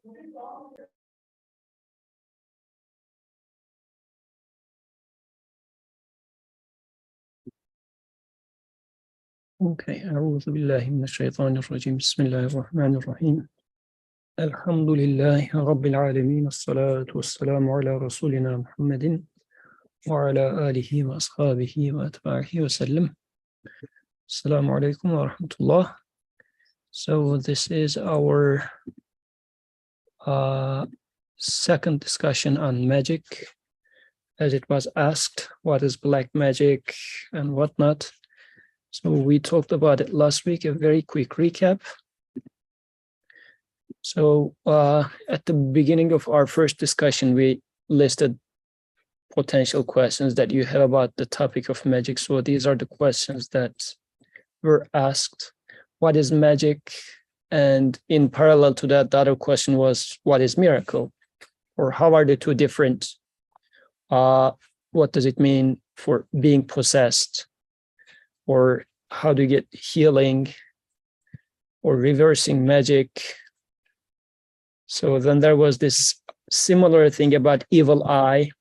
Okay, أعوذ بالله من الشيطان الرجيم بسم الله الرحمن الرحيم الحمد لله رب العالمين الصلاة والسلام على رسولنا محمد وعلى آله وأصحابه وأتباعه وسلم. Assalamu alaikum wa rahmatullah. So this is our second discussion on magic. As it was asked, what is black magic and whatnot. So we talked about it last week, a very quick recap. So at the beginning of our first discussion, we listed potential questions that you have about the topic of magic. So these are the questions that were asked. What is magic? And in parallel to that, the other question was, what is miracle? Or how are the two different? What does it mean for being possessed? Or how do you get healing or reversing magic? So then there was this similar thing about evil eye.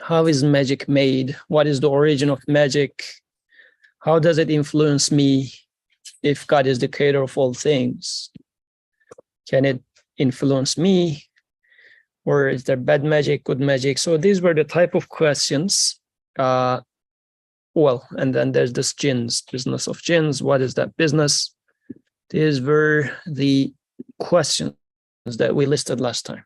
How is magic made? What is the origin of magic? How does it influence me if God is the creator of all things? Can it influence me? Or is there bad magic, good magic? So these were the type of questions. And then there's this jinns, business of jinns. What is that business? These were the questions that we listed last time.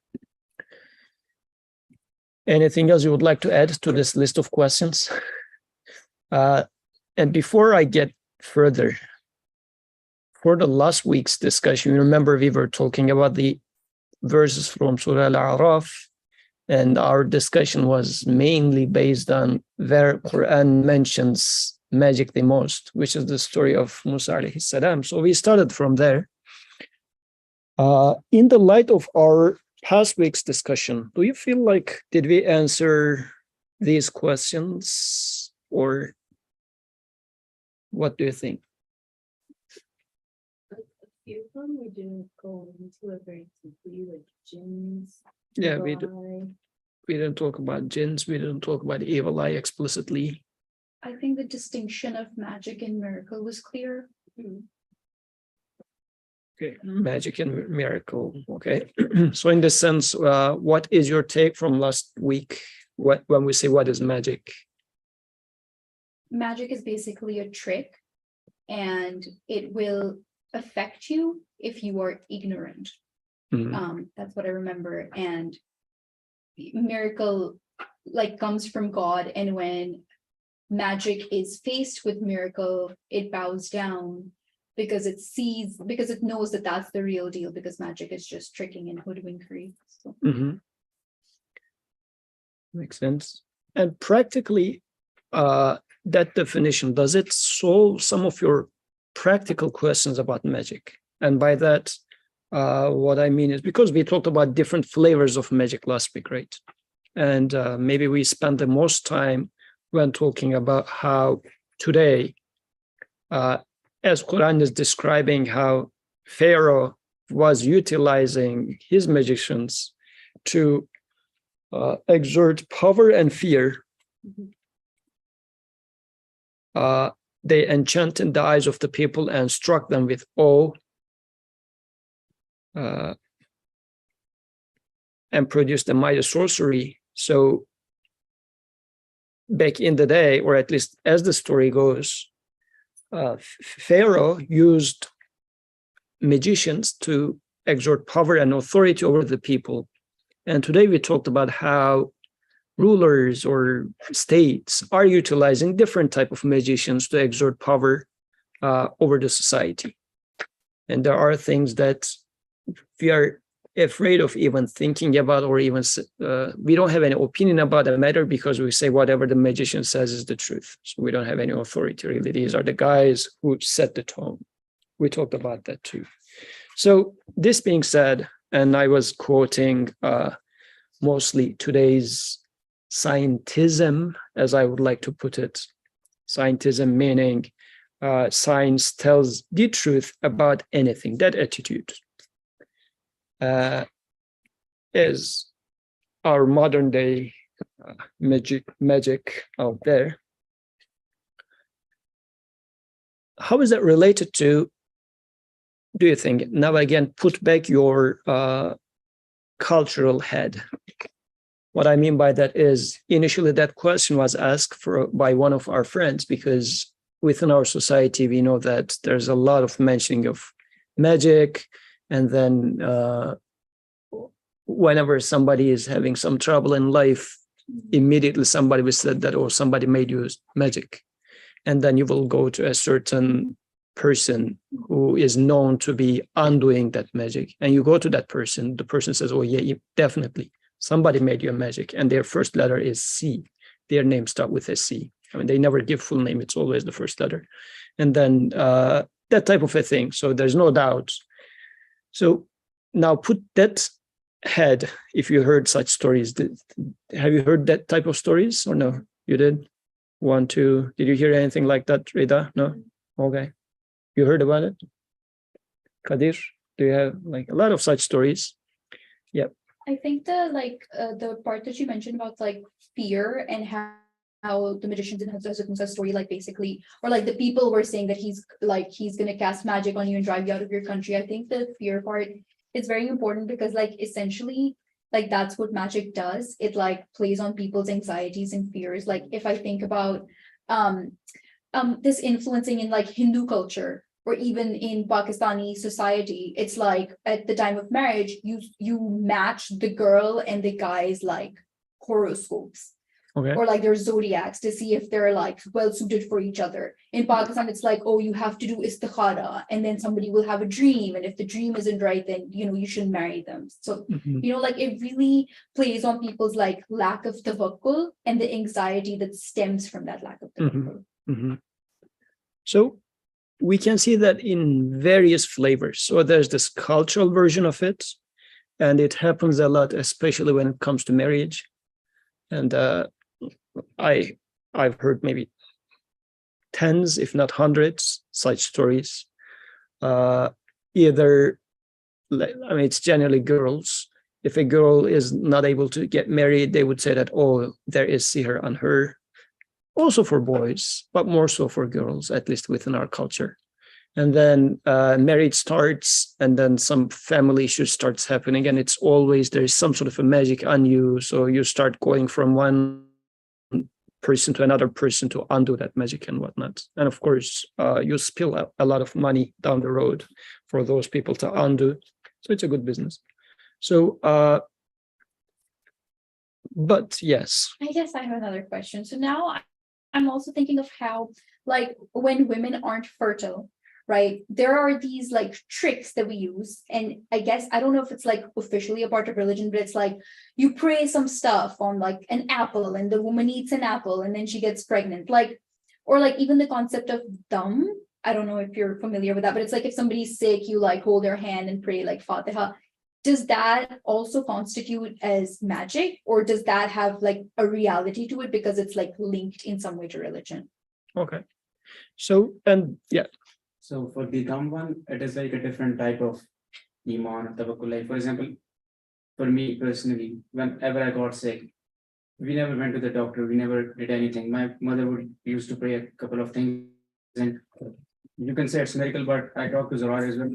Anything else you would like to add to this list of questions? And before I get further, for the last week's discussion, remember we were talking about the verses from Surah Al-A'raf, and our discussion was mainly based on where Quran mentions magic the most, which is the story of Musa alayhi salam. So we started from there. In the light of our past week's discussion, do you feel like did we answer these questions, or what do you think? A few of them we didn't go into it very deeply, like jinns. Yeah, we didn't talk about jinns. We didn't talk about evil eye explicitly. I think the distinction of magic and miracle was clear. Okay, magic and miracle. Okay, so in this sense, what is your take from last week? When we say what is magic? Magic is basically a trick, and it will affect you if you are ignorant. That's what I remember. And miracle comes from God, and when magic is faced with miracle, it bows down because it knows that that's the real deal, because magic is just tricking and hoodwinkery. So. Makes sense. And practically, that definition, does it solve some of your practical questions about magic? And by that, what I mean is, because we talked about different flavors of magic last week, right? And maybe we spent the most time when talking about how today, as Quran is describing how Pharaoh was utilizing his magicians to exert power and fear, they enchanted the eyes of the people and struck them with awe, and produced a mighty sorcery. So back in the day, or at least as the story goes, Pharaoh used magicians to exert power and authority over the people. And today we talked about how rulers or states are utilizing different type of magicians to exert power over the society. And there are things that we are afraid of even thinking about, or even we don't have any opinion about the matter, because we say whatever the magician says is the truth. So we don't have any authority, really. These are the guys who set the tone. We talked about that too. So this being said, and I was quoting mostly today's scientism, as I would like to put it. Scientism meaning science tells the truth about anything, that attitude. is our modern day magic out there. How is that related to, do you think, now again, put back your cultural head? What I mean by that is, initially that question was asked by one of our friends, because within our society, we know that there's a lot of mentioning of magic. And then whenever somebody is having some trouble in life, immediately somebody will say that, oh, somebody made you magic. And then you will go to a certain person who is known to be undoing that magic. And you go to that person, the person says, oh yeah, definitely. Somebody made you a magic. And their first letter is C. Their name starts with a C. I mean, they never give full name. It's always the first letter. And then that type of a thing. So there's no doubt. So now put that head, if you heard such stories, have you heard that type of stories or no? You did? 1, 2. Did you hear anything like that, Rida? No? Okay. You heard about it? Kadir, do you have like a lot of such stories? Yep. I think the part that you mentioned about like fear and how the magicians in Hazrat story, like basically, or like the people were saying that he's gonna cast magic on you and drive you out of your country. I think the fear part is very important, because like essentially, like that's what magic does. It like plays on people's anxieties and fears. Like if I think about this influencing in like Hindu culture, or even in Pakistani society, it's like at the time of marriage, you match the girl and the guy's like horoscopes. Okay. Or like their zodiacs to see if they're like well suited for each other. In Pakistan, it's like, oh, you have to do istikhara, and then somebody will have a dream, and if the dream isn't right, then you shouldn't marry them. So like it really plays on people's like lack of tawakkul and the anxiety that stems from that lack of tawakkul. So we can see that in various flavors. So there's this cultural version of it, and it happens a lot, especially when it comes to marriage. And I've heard maybe tens, if not hundreds, such stories. Either, I mean, it's generally girls. If a girl is not able to get married, they would say that, oh, there is sihr on her. Also for boys, but more so for girls, at least within our culture. And then marriage starts, and then some family issues starts happening, and it's always there's some sort of a magic on you. So you start going from one person to another person to undo that magic and whatnot. And of course, you spill a lot of money down the road for those people to undo. So it's a good business. So, but yes. I guess I have another question. So now I'm also thinking of how, like, when women aren't fertile, right? There are these like tricks that we use. And I guess, I don't know if it's like officially a part of religion, but it's like you pray some stuff on like an apple, and the woman eats an apple and then she gets pregnant. Like, or like even the concept of dam. I don't know if you're familiar with that, but it's like if somebody's sick, you like hold their hand and pray like Fatiha. Does that also constitute as magic, or does that have like a reality to it because it's like linked in some way to religion? Okay. So, and yeah. So for the dumb one, it is like a different type of iman or tawakkul. Like for example, for me personally, whenever I got sick, we never went to the doctor. We never did anything. My mother would used to pray a couple of things, and you can say it's miracle, but I talked to Zohar as well.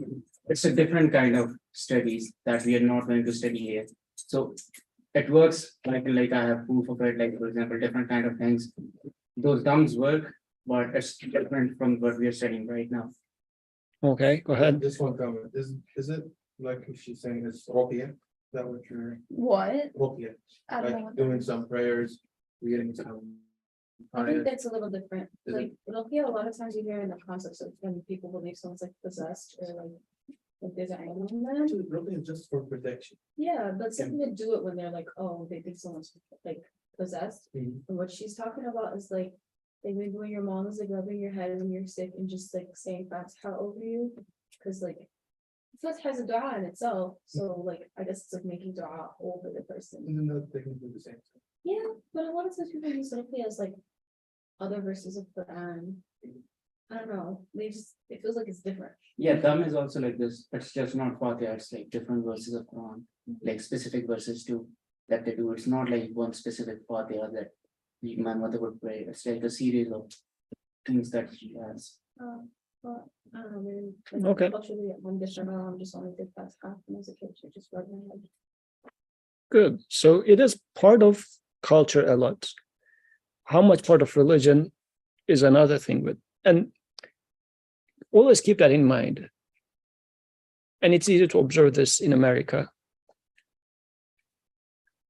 It's a different kind of studies that we are not going to study here. So it works like I have proof of it. Like for example, different kind of things. Those dumbs work, but it's different from what we are studying right now. Okay, go ahead. This one comment, is it like if she's saying it's ruqya? Is that what you're What? ruqya? I don't know. Like what doing some prayers, reading some. I think that's a little different. Is Like, Ruqya, a lot of times you hear in the concepts of when people believe someone's like possessed or like there's an animal in them. Actually, ruqya is just for protection. Yeah, but some people do it when they're like, oh, they think someone's like possessed. Mhm. And what she's talking about is like maybe when your mom is like rubbing your head when you're sick and just like saying Fatiha over you. Cause like Fatiha has a dua in itself. So like I guess it's like making dua over the person. And then they can do the same thing. Yeah, but a lot of times people use Ruqya as like other verses of Quran. I don't know, it feels like it's different. Yeah, Dham is also like this. It's just not Fatiha. It's like different verses of Quran, like specific verses too that they do. It's not like one specific Fatiha that my mother would pray. It's like a series of things that she has. But I don't know, maybe. like, Okay. Culturally, one dish, I'm just only did past half as a kid, so it just rubbed my head. Good. So it is part of culture a lot. How much part of religion is another thing, but and always keep that in mind. And it's easy to observe this in America.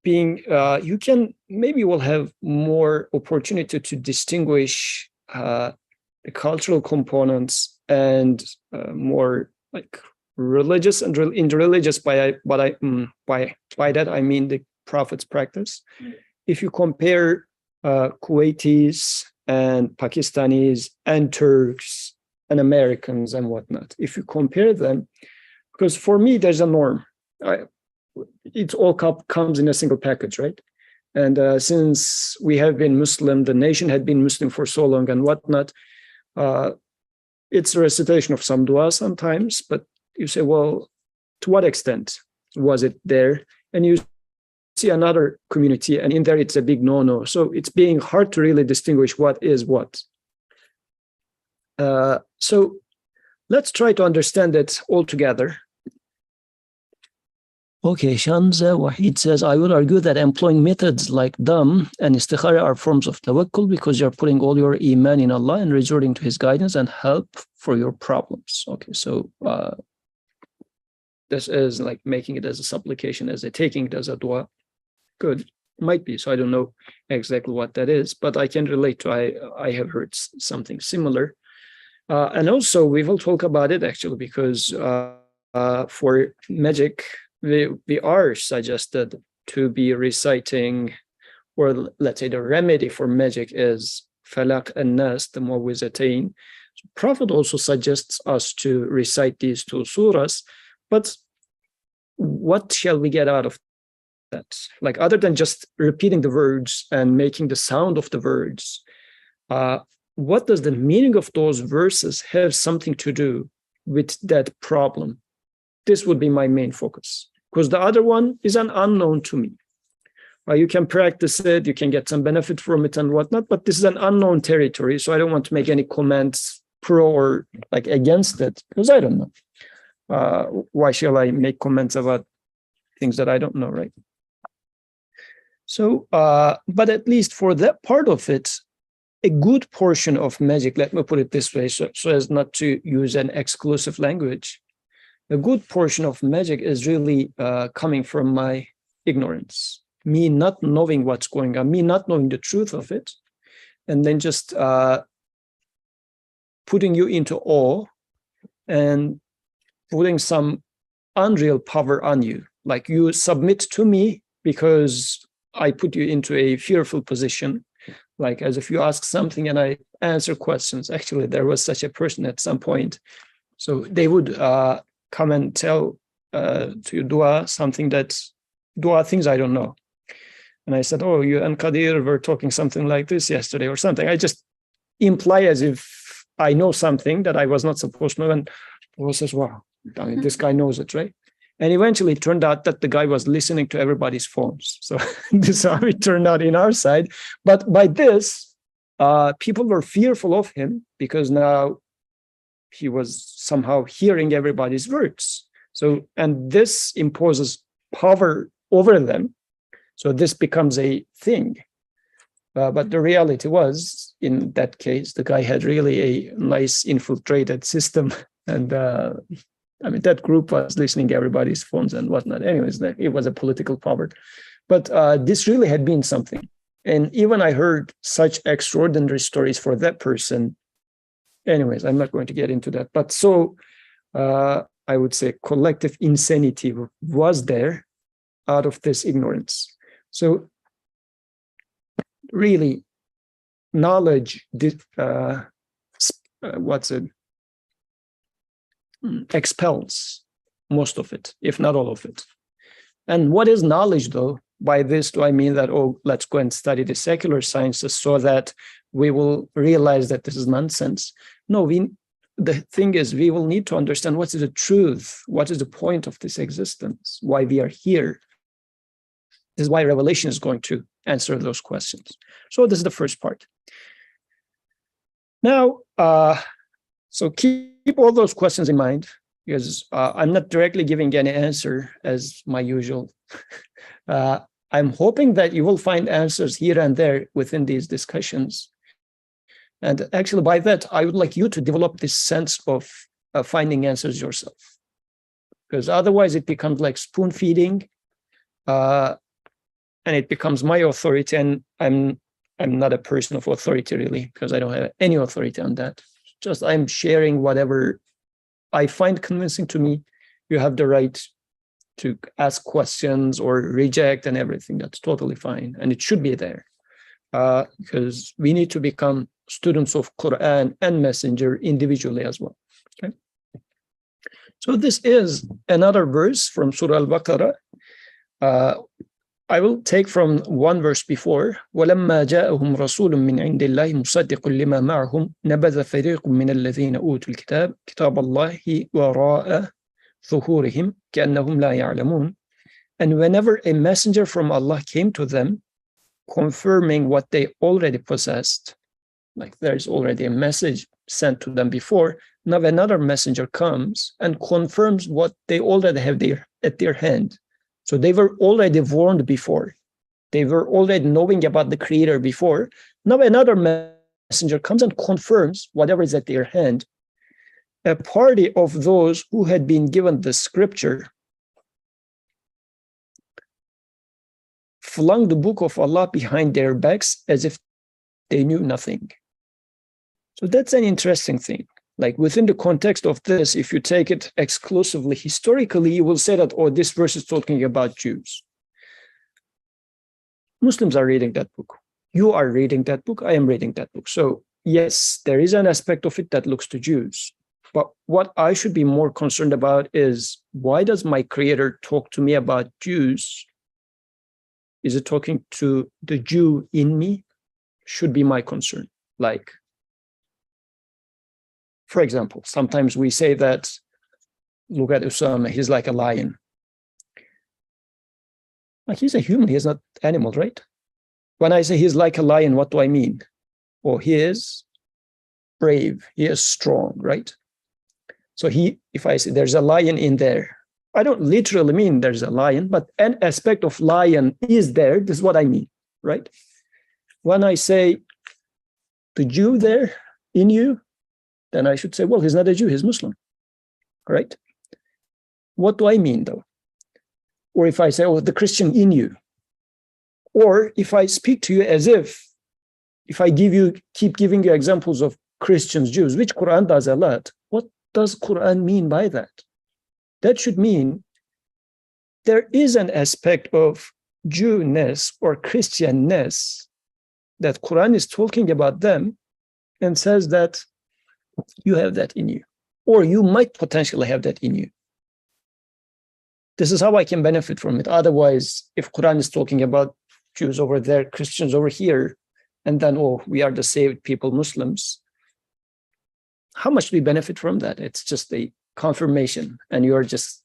You can maybe will have more opportunity to distinguish the cultural components and more like religious and in religious by that I mean the Prophet's practice. If you compare Kuwaitis and Pakistanis and Turks and Americans and whatnot, if you compare them, because for me there's a norm. It all comes in a single package, right? And since we have been Muslim, the nation had been Muslim for so long and whatnot, it's a recitation of some dua sometimes, but you say, well, to what extent was it there? And you see another community, and in there it's a big no-no. So it's being hard to really distinguish what is what. So let's try to understand it all together. Okay, Shanza Wahid says, I would argue that employing methods like Dham and Istikhara are forms of tawakkul because you're putting all your iman in Allah and resorting to His guidance and help for your problems. Okay, so this is like making it as a supplication, as a taking it as a dua. Good, might be. So I don't know exactly what that is, but I can relate to. I have heard something similar, and also we will talk about it actually because for magic. We are suggested to be reciting, or let's say the remedy for magic is Falaq and Nas, the Mu'awwizatayn. So Prophet also suggests us to recite these two surahs, but what shall we get out of that? Like other than just repeating the words and making the sound of the words, what does the meaning of those verses have something to do with that problem? This would be my main focus. Because the other one is an unknown to me. You can practice it, you can get some benefit from it and whatnot, but this is an unknown territory, so I don't want to make any comments pro or like against it, because I don't know. Why shall I make comments about things that I don't know, right? So, but at least for that part of it, a good portion of magic, let me put it this way, so as not to use an exclusive language, a good portion of magic is really coming from my ignorance, me not knowing what's going on, me not knowing the truth of it, and then just putting you into awe and putting some unreal power on you. Like you submit to me because I put you into a fearful position, like as if you ask something and I answer questions. Actually, there was such a person at some point. So they would come and tell to you dua things I don't know. And I said, oh, you and Qadir were talking something like this yesterday or something. I just imply as if I know something that I was not supposed to know. And Allah says, wow, I mean, this guy knows it, right? And eventually it turned out that the guy was listening to everybody's phones. So this is how it turned out in our side. But by this, people were fearful of him because now he was somehow hearing everybody's words. So, and this imposes power over them. So this becomes a thing. But the reality was, in that case, the guy had really a nice infiltrated system. And I mean, that group was listening to everybody's phones and whatnot. Anyways, it was a political power. But this really had been something. And even I heard such extraordinary stories for that person. Anyways, I'm not going to get into that. But so I would say collective insanity was there out of this ignorance. So really, knowledge, expels most of it, if not all of it. And what is knowledge, though? By this, do I mean that, oh, let's go and study the secular sciences so that we will realize that this is nonsense? No, the thing is, we will need to understand what is the truth, what is the point of this existence, why we are here. This is why Revelation is going to answer those questions. So this is the first part. Now, so keep all those questions in mind, because I'm not directly giving any answer as my usual. I'm hoping that you will find answers here and there within these discussions. And actually, by that, I would like you to develop this sense of finding answers yourself, because otherwise it becomes like spoon feeding, and it becomes my authority, and I'm not a person of authority really, because I don't have any authority on that. Just I'm sharing whatever I find convincing to me. You have the right to ask questions or reject and everything. That's totally fine, and it should be there, because we need to become students of Quran and Messenger individually as well. Okay. So this is another verse from Surah Al-Baqarah. I will take from one verse before. وَلَمَّا جَاءَهُمْ رَسُولٌ مِّنْ عِنْدِ اللَّهِ مُصَدِّقٌ لِمَا مَعَهُمْ نَبَذَ فَرِيقٌ مِّنَ الَّذِينَ أُوتُوا الْكِتَابَ كِتَابَ اللَّهِ وَرَاءَ ظُهُورِهِمْ كَأَنَّهُمْ لَا يَعْلَمُونَ. And whenever a messenger from Allah came to them, confirming what they already possessed, like there's already a message sent to them before, now another messenger comes and confirms what they already have at their hand. So they were already warned before. They were already knowing about the Creator before. Now another messenger comes and confirms whatever is at their hand. A party of those who had been given the scripture flung the book of Allah behind their backs as if they knew nothing. So that's an interesting thing. Like within the context of this, if you take it exclusively historically, you will say that, oh, this verse is talking about Jews. Muslims are reading that book. You are reading that book. I am reading that book. So yes, there is an aspect of it that looks to Jews. But what I should be more concerned about is, why does my Creator talk to me about Jews? Is it talking to the Jew in me? Should be my concern. Like, for example, sometimes we say that, look at Usama, he's like a lion. Like, he's a human, he's not animal, right? When I say he's like a lion, what do I mean? Well, he is brave, he is strong, right? So if I say there's a lion in there, I don't literally mean there's a lion, but an aspect of lion is there. This is what I mean, right? When I say the Jew there in you, then I should say, well, he's not a Jew, he's Muslim, right? What do I mean though? Or if I say, oh, the Christian in you, or if I speak to you as if I keep giving you examples of Christians, Jews, which Quran does a lot, what does Quran mean by that? That should mean there is an aspect of Jewness or Christianness that Quran is talking about them and says that you have that in you, or you might potentially have that in you. This is how I can benefit from it. Otherwise, if Quran is talking about Jews over there, Christians over here, and then, oh, we are the saved people, Muslims, how much do we benefit from that? It's just a confirmation, and you're just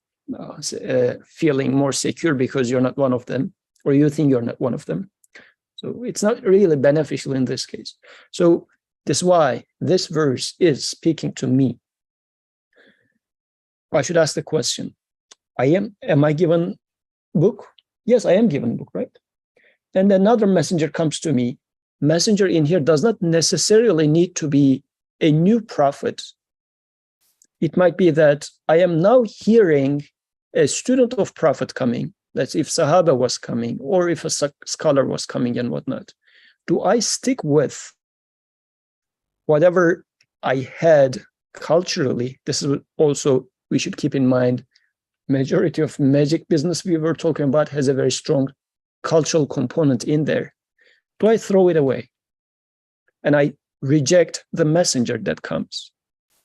feeling more secure because you're not one of them, or you think you're not one of them. So it's not really beneficial in this case. So that's why this verse is speaking to me. I should ask the question, am I given book? Yes, I am given book, right? And another messenger comes to me. Messenger in here does not necessarily need to be a new prophet. It might be that I am now hearing a student of prophet coming. That's if Sahaba was coming, or if a scholar was coming and whatnot. Do I stick with whatever I had culturally? This is also, we should keep in mind, majority of magic business we were talking about has a very strong cultural component in there. Do I throw it away and I reject the messenger that comes?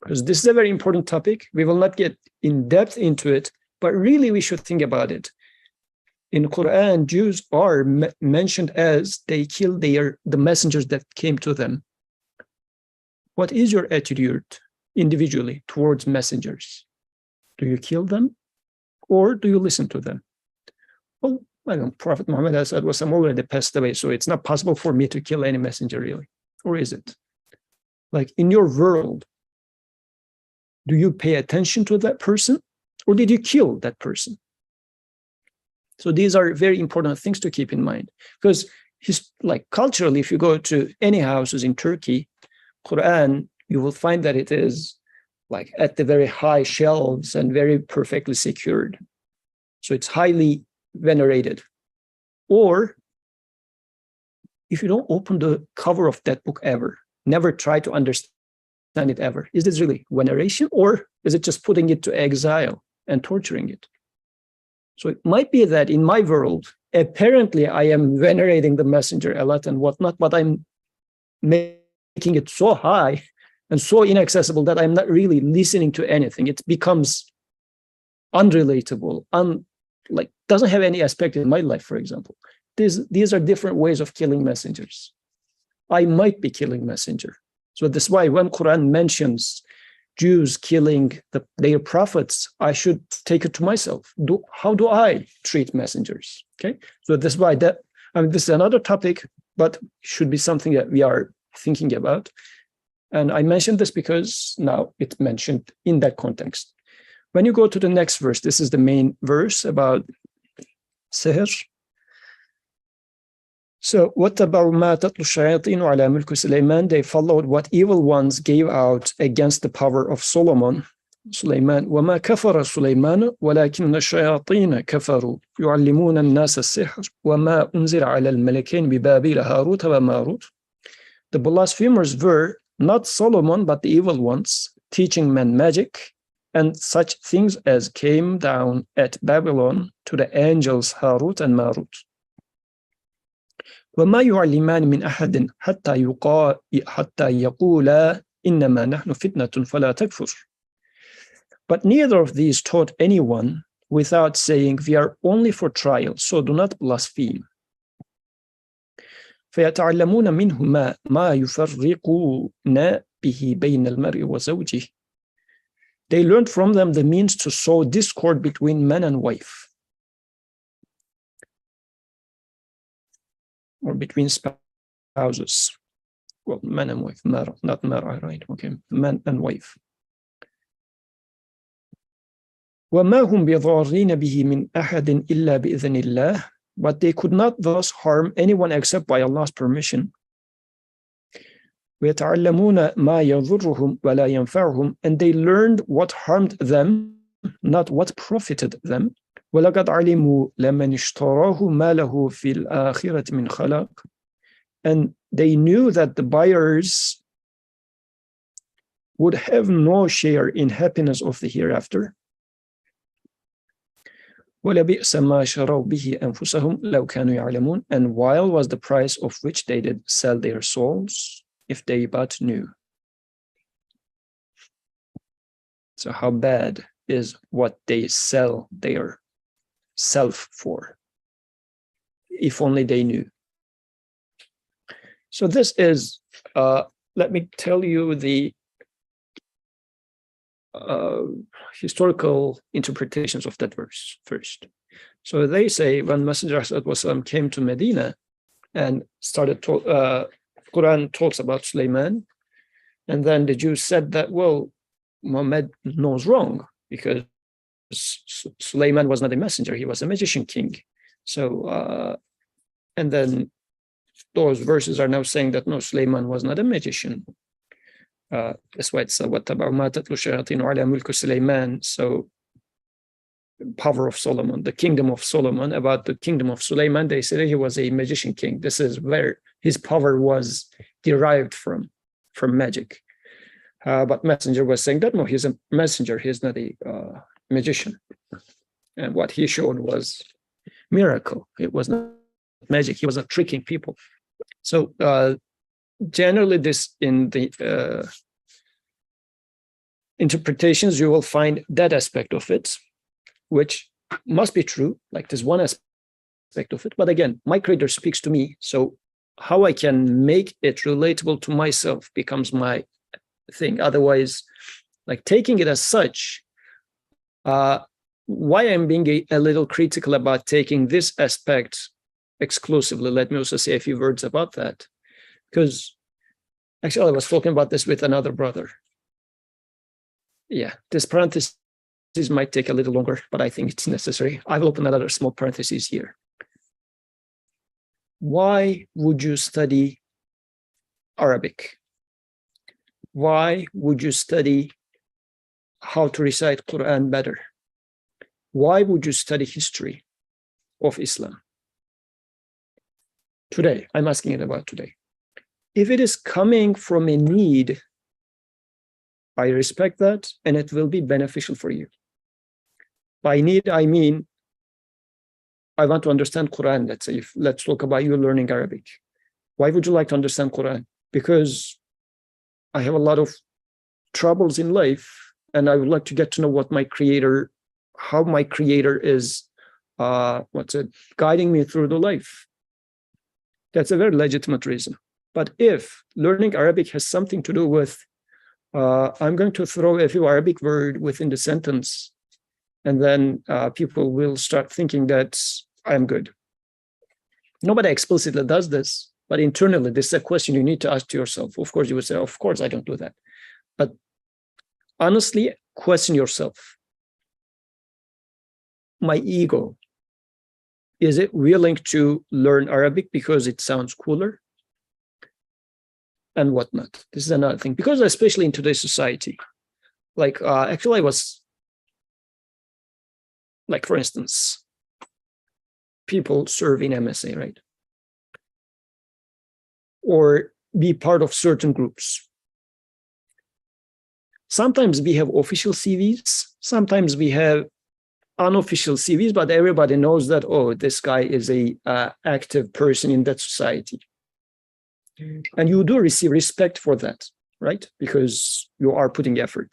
Because this is a very important topic. We will not get in depth into it, but really we should think about it. In Quran, Jews are mentioned as they killed the messengers that came to them. what is your attitude individually towards messengers? Do you kill them or do you listen to them? Well, Prophet Muhammad has said, well, I'm already passed away, so it's not possible for me to kill any messenger, really. Or is it? Like in your world, do you pay attention to that person or did you kill that person? So these are very important things to keep in mind, because like culturally, if you go to any houses in Turkey, Quran, you will find that it is like at the very high shelves and very perfectly secured. So it's highly venerated. Or if you don't open the cover of that book ever, never try to understand it ever, is this really veneration or is it just putting it to exile and torturing it? So it might be that in my world, apparently I am venerating the messenger a lot and whatnot, but I'm making it so high and so inaccessible that I'm not really listening to anything. It becomes unrelatable, like doesn't have any aspect in my life, for example. These are different ways of killing messengers. I might be killing messenger. So that's why when Quran mentions Jews killing their prophets, I should take it to myself. How do I treat messengers? Okay, so that's why this is another topic, but should be something that we are thinking about. And I mentioned this because now it's mentioned in that context. When you go to the next verse, this is the main verse about sihr. So, وَاتَّبَعُوا مَا تَتْلُو الشَّيَاطِينُ عَلَى مُلْكِ سُلَيْمَانَ, they followed what evil ones gave out against the power of Sulaiman. وَمَا كَفَرَ سُلَيْمَانُ وَلَكِنَّ الشَّيَاطِينَ كَفَرُوا يُعَلِّمُونَ النَّاسَ السِّحْرَ وَمَا أُنزِلَ عَلَى الْمَلَكَيْنِ بِبَابِيلَ هَارُوتَ وَمَارُوتَ. The blasphemers were not Solomon, but the evil ones, teaching men magic and such things as came down at Babylon to the angels Harut and Marut. وَمَا يُعَلِّمَانِ مِنْ أَحَدٍ حَتَّى يَقُولَا إِنَّمَا نَحْنُ فِتْنَةٌ فَلَا تَكْفُرْ. But neither of these taught anyone without saying, we are only for trial, so do not blaspheme. فَيَتَعَلَّمُونَ مِنْهُمَا مَا يُفَرِّقُونَ بِهِ بَيْنَ الْمَرْءِ وَزَوْجِهِ. They learned from them the means to sow discord between man and wife, or between spouses. Well, man and wife, not mar'a, right? Okay, man and wife. وَمَا هُمْ بِضَارِّينَ بِهِ مِنْ أَحَدٍ إِلَّا بِإِذْنِ اللَّهِ. But they could not thus harm anyone except by Allah's permission. وَيَتَعَلَّمُونَ مَا يَضُرُّهُمْ وَلَا يَنْفَعُهُمْ. And they learned what harmed them, not what profited them. وَلَقَدْ عَلِمُوا لَمَنِ اشْتَرَاهُ مَا لَهُ فِي الْآخِرَةِ مِنْ خَلَاقٍ. And they knew that the buyers would have no share in happiness of the hereafter. وَلَبِئْسَ مَا شَرَوْا بِهِ أَنفُسَهُمْ لَوْ كَانُوا يَعْلَمُونَ. And while was the price of which they did sell their souls, if they but knew. So how bad is what they sell their self for, if only they knew. So this is, let me tell you the historical interpretations of that verse first. So they say when Messenger ﷺ came to Medina and started Quran talks about Sulaiman, and then the Jews said that, well, Muhammad knows wrong because Sulaiman was not a messenger, he was a magician king. So and then those verses are now saying that no, Sulaiman was not a magician. That's why it's وَاتَّبَعُوا مَا تَتْلُو الشَّيَاطِينُ عَلَى مُلْكِ سُلَيْمَانَ. So power of Solomon, the kingdom of Solomon. About the kingdom of Sulaiman, they said he was a magician king. This is where his power was derived from magic. But messenger was saying that no, he's a messenger, he's not a magician. And what he showed was miracle. It was not magic. He was not tricking people. So generally this in the interpretations, you will find that aspect of it, which must be true, like there's one aspect of it. But again, my creator speaks to me, so how I can make it relatable to myself becomes my thing. Otherwise, like taking it as such, why I'm being a little critical about taking this aspect exclusively, let me also say a few words about that. Because actually, I was talking about this with another brother. Yeah, this parenthesis might take a little longer, but I think it's necessary. I will open another small parenthesis here. Why would you study Arabic? Why would you study how to recite Quran better? Why would you study history of Islam? Today, I'm asking it about today. If it is coming from a need, I respect that, and it will be beneficial for you. By need, I mean, I want to understand Quran, let's say, let's talk about you learning Arabic. Why would you like to understand Quran? Because I have a lot of troubles in life, and I would like to get to know what my creator, how my creator is, guiding me through the life. That's a very legitimate reason. But if learning Arabic has something to do with, I'm going to throw a few Arabic word within the sentence, and then people will start thinking that I'm good. Nobody explicitly does this, but internally, this is a question you need to ask to yourself. Of course, you would say, of course, I don't do that. But honestly, question yourself. My ego, is it willing to learn Arabic because it sounds cooler? And whatnot. This is another thing, because especially in today's society, like actually I was, like for instance, people serve in MSA, right? Or be part of certain groups. Sometimes we have official CVs, sometimes we have unofficial CVs, but everybody knows that, oh, this guy is a active person in that society. And you do receive respect for that, right? Because you are putting effort.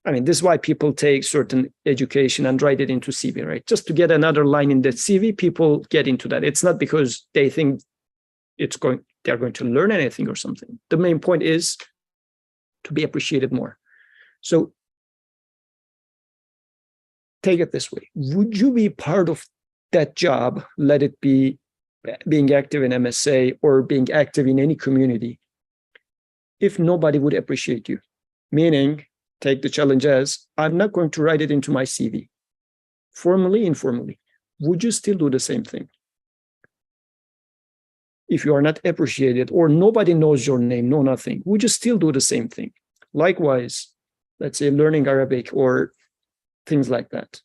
I mean, this is why people take certain education and write it into CV, right? Just to get another line in that CV, people get into that. It's not because they think they're going to learn anything or something. The main point is to be appreciated more. So take it this way. Would you be part of that job, let it be being active in MSA or being active in any community, if nobody would appreciate you? Meaning, take the challenge as, I'm not going to write it into my CV. Formally, informally, would you still do the same thing? If you are not appreciated or nobody knows your name, no nothing, would you still do the same thing? Likewise, let's say learning Arabic or things like that.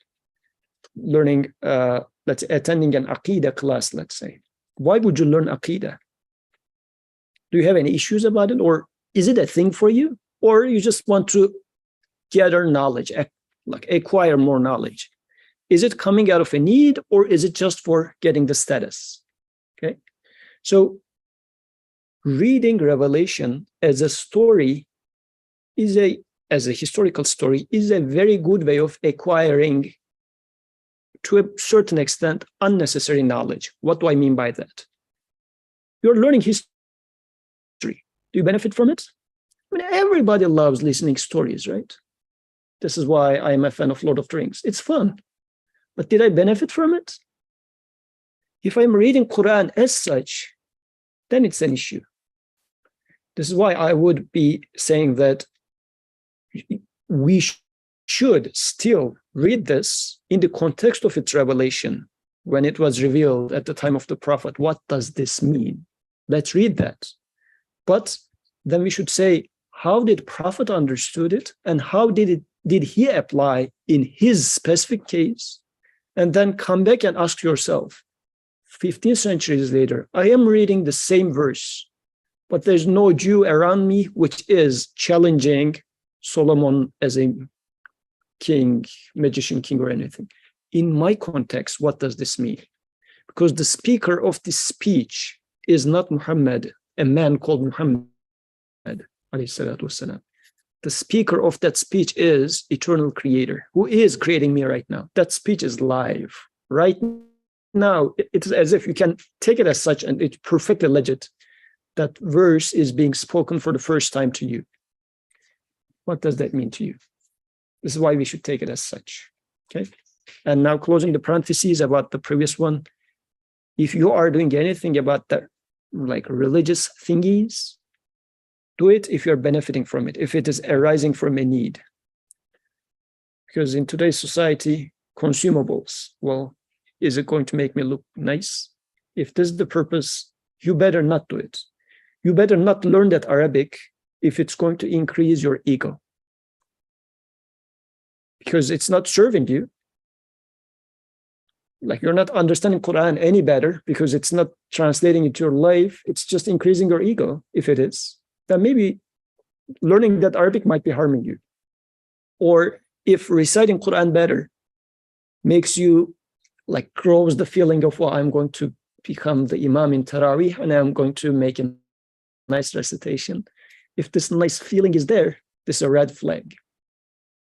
Learning, let's say attending an Aqidah class, let's say. Why would you learn Aqidah? Do you have any issues about it? Or is it a thing for you? Or you just want to gather knowledge, like acquire more knowledge? Is it coming out of a need, or is it just for getting the status? Okay. So reading Revelation as a story as a historical story is a very good way of acquiring, to a certain extent, unnecessary knowledge. What do I mean by that? You're learning history. Do you benefit from it? I mean, everybody loves listening stories, right? This is why I am a fan of Lord of the Rings. It's fun. But did I benefit from it? If I'm reading Quran as such, then it's an issue. This is why I would be saying that we should still read this in the context of its revelation. When it was revealed at the time of the Prophet, what does this mean? Let's read that. But then we should say, how did Prophet understood it, and how did he apply in his specific case? And then come back and ask yourself, 15 centuries later, I am reading the same verse, but there's no Jew around me which is challenging Solomon as a king, magician king, or anything. In my context, what does this mean? Because the speaker of this speech is not Muhammad, a man called Muhammad, alayhi salatu wasalam. The speaker of that speech is eternal creator, who is creating me right now. That speech is live. Right now, it's as if you can take it as such, and it's perfectly legit. That verse is being spoken for the first time to you. What does that mean to you? This is why we should take it as such. Okay. And now closing the parentheses about the previous one. If you are doing anything about that, like religious thingies, do it if you're benefiting from it, if it is arising from a need. Because in today's society, consumables, well, is it going to make me look nice? If this is the purpose, you better not do it. You better not learn that Arabic if it's going to increase your ego. Because it's not serving you. Like you're not understanding Quran any better because it's not translating into your life. It's just increasing your ego. If it is, then maybe learning that Arabic might be harming you. Or if reciting Quran better makes you like grows the feeling of, well, I'm going to become the Imam in Taraweeh and I'm going to make a nice recitation. If this nice feeling is there, this is a red flag.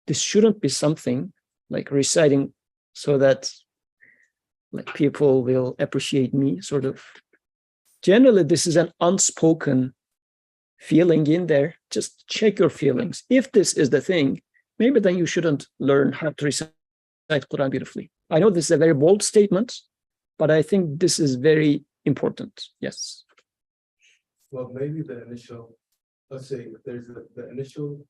This shouldn't be something like reciting so that like people will appreciate me, sort of. Generally, this is an unspoken feeling in there. Just check your feelings. If this is the thing, maybe then you shouldn't learn how to recite Quran beautifully. I know this is a very bold statement, but I think this is very important. Yes. Well, maybe the initial, let's say if there's the initial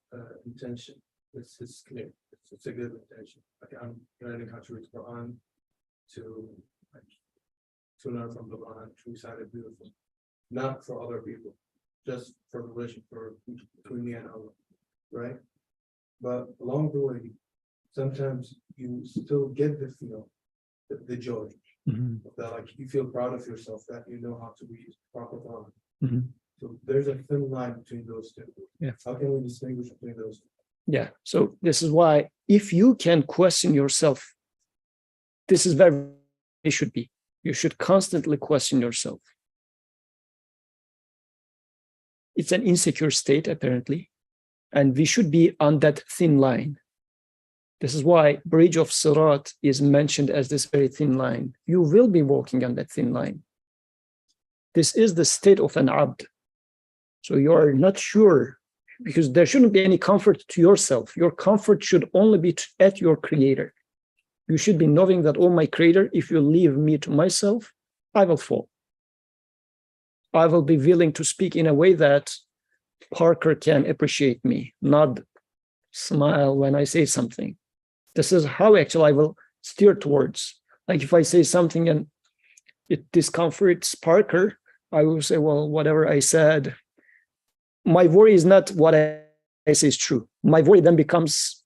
intention, it's clear. It's a good intention. Like I'm learning how to read Quran to learn from the Quran, to recite it beautifully, not for other people, just for the relation between me and Allah, right? But along the way, sometimes you still get the feel, the joy, that like you feel proud of yourself, that you know how to read proper Quran. So there's a thin line between those two. Yeah. How can we distinguish between those two? Yeah. So this is why if you can question yourself, this is where it should be. You should constantly question yourself. It's an insecure state, apparently, and we should be on that thin line. This is why bridge of Sirat is mentioned as this very thin line. You will be walking on that thin line. This is the state of an abd. So you are not sure, because there shouldn't be any comfort to yourself. Your comfort should only be at your creator. You should be knowing that, oh, my creator, if you leave me to myself, I will fall. I will be willing to speak in a way that Parker can appreciate me, not smile when I say something. This is how actually I will steer towards. Like if I say something and it discomforts Parker, I will say, well, whatever I said, my worry is not what I say is true. My worry then becomes,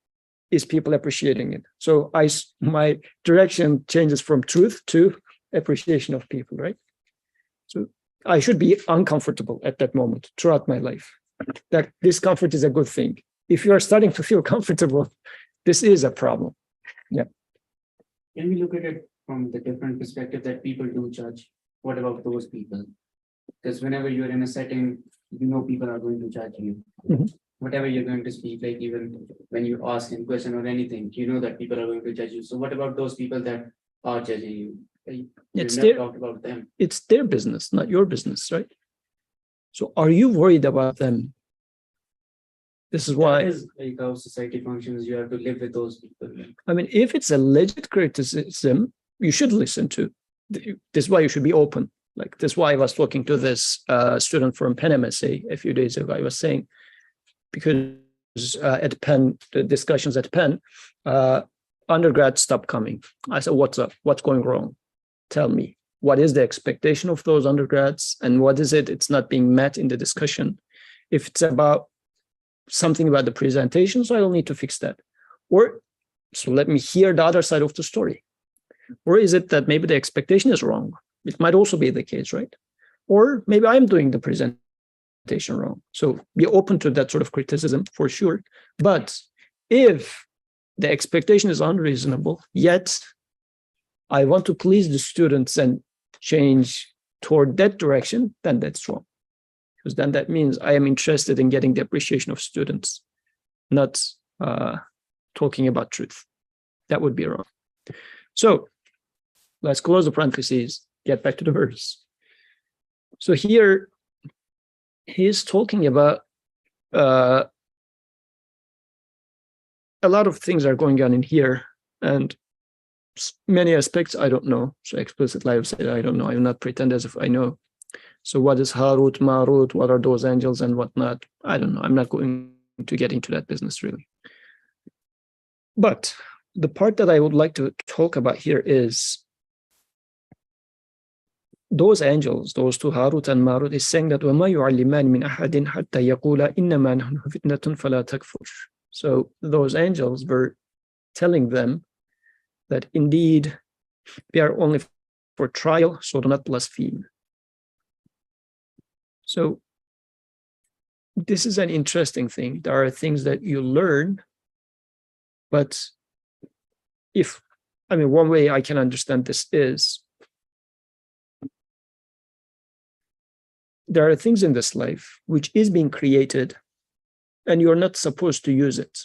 is people appreciating it? So my direction changes from truth to appreciation of people, right? So I should be uncomfortable at that moment throughout my life. That discomfort is a good thing. If you are starting to feel comfortable, this is a problem. Yeah. Can we look at it from the different perspective that people do judge? What about those people? Because whenever you're in a setting, you know people are going to judge you. Whatever you're going to speak, like even when you ask a question or anything, you know that people are going to judge you. So what about those people that are judging you? It's never their, talked about them. It's their business, not your business, right? So are you worried about them? This is why. That is like how society functions. You have to live with those people. I mean, if it's a legit criticism, you should listen to. This is why you should be open. Like this is why I was talking to this student from Penn MSA a few days ago. I was saying, because at Penn, the discussions at Penn, undergrads stopped coming. I said, what's up? What's going wrong? Tell me. What is the expectation of those undergrads? And what is it? It's not being met in the discussion. If it's about something about the presentation, so I will need to fix that. Or, so let me hear the other side of the story. Or is it that maybe the expectation is wrong? It might also be the case, right? Or maybe I'm doing the presentation wrong. So be open to that sort of criticism for sure. But if the expectation is unreasonable, yet I want to please the students and change toward that direction, then that's wrong. Because then that means I am interested in getting the appreciation of students, not talking about truth. That would be wrong. So let's close the parentheses, get back to the verse. So here he's talking about a lot of things are going on in here, and many aspects I don't know. So explicitly I have said I don't know. I will not pretend as if I know. So what is Harut, Marut? What are those angels and whatnot? I don't know. I'm not going to get into that business really. But the part that I would like to talk about here is those angels, those two Harut and Marut, is saying that وَمَا يُعَلِّمَانِ مِنْ أَحَدٍ حَتَّى يَقُولَ إِنَّمَا نَحْنُ فِتْنَةٌ فَلَا تَكْفُرْ. So those angels were telling them that indeed we are only for trial, so do not blaspheme. So this is an interesting thing. There are things that you learn, but one way I can understand this is there are things in this life which is being created and you're not supposed to use it,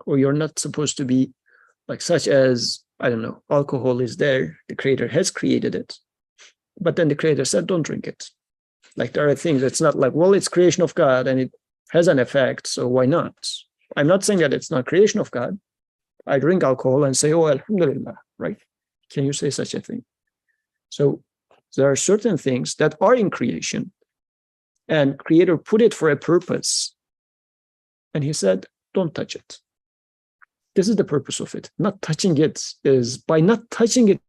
or you're not supposed to be like, such as, I don't know, alcohol is there, the creator has created it, but then the creator said, don't drink it. Like there are things, it's not like, well, it's creation of God and it has an effect, so why not? I'm not saying that it's not creation of God. I drink alcohol and say, oh, alhamdulillah, right? Can you say such a thing? So there are certain things that are in creation and creator put it for a purpose. And he said, don't touch it. This is the purpose of it. Not touching it is, by not touching it,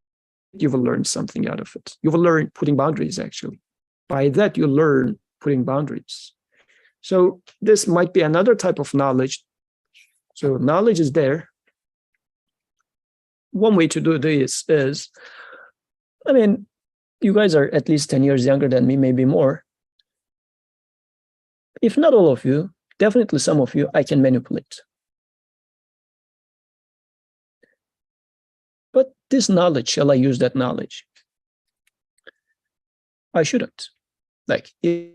you will learn something out of it. You will learn putting boundaries, actually. By that, you learn putting boundaries. So this might be another type of knowledge. So knowledge is there. One way to do this is, you guys are at least 10 years younger than me, maybe more. If not all of you, definitely some of you, I can manipulate. But this knowledge, shall I use that knowledge? I shouldn't. Like, if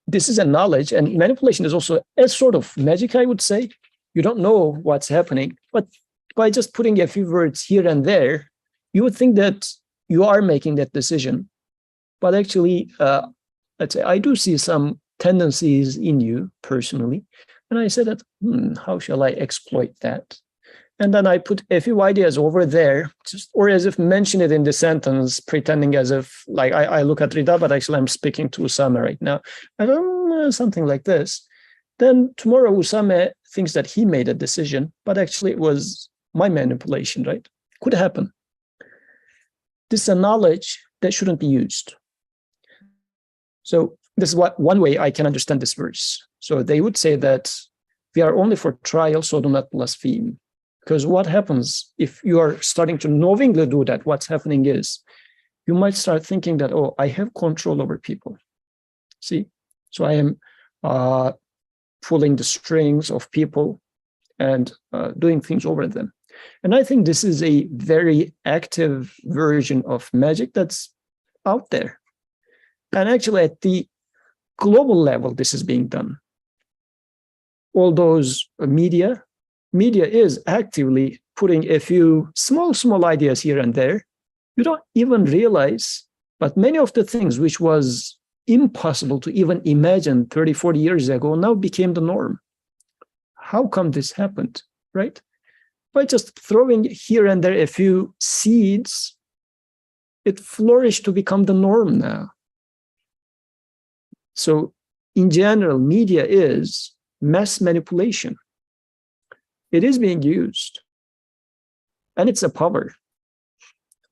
this is a knowledge, and manipulation is also a sort of magic, I would say. You don't know what's happening, but by just putting a few words here and there, you would think that you are making that decision. But actually, let's say I do see some tendencies in you personally. And I said that, how shall I exploit that? And then I put a few ideas over there, or as if mention it in the sentence, pretending as if, like, I look at Rida, but actually I'm speaking to Usama right now. I don't know, something like this. Then tomorrow Usama thinks that he made a decision, but actually it was my manipulation, right? Could happen. This is a knowledge that shouldn't be used. So this is one way I can understand this verse. So they would say that we are only for trial, so do not blaspheme. Because what happens if you are starting to knowingly do that, what's happening is you might start thinking that, oh, I have control over people. See? So I am pulling the strings of people and doing things over them. And I think this is a very active version of magic that's out there. And actually at the global level, this is being done. All those media is actively putting a few small ideas here and there. You don't even realize, but many of the things which was impossible to even imagine 30, 40 years ago now became the norm. How come this happened, right? By just throwing here and there a few seeds, it flourished to become the norm now. So in general, media is mass manipulation. It is being used. And it's a power.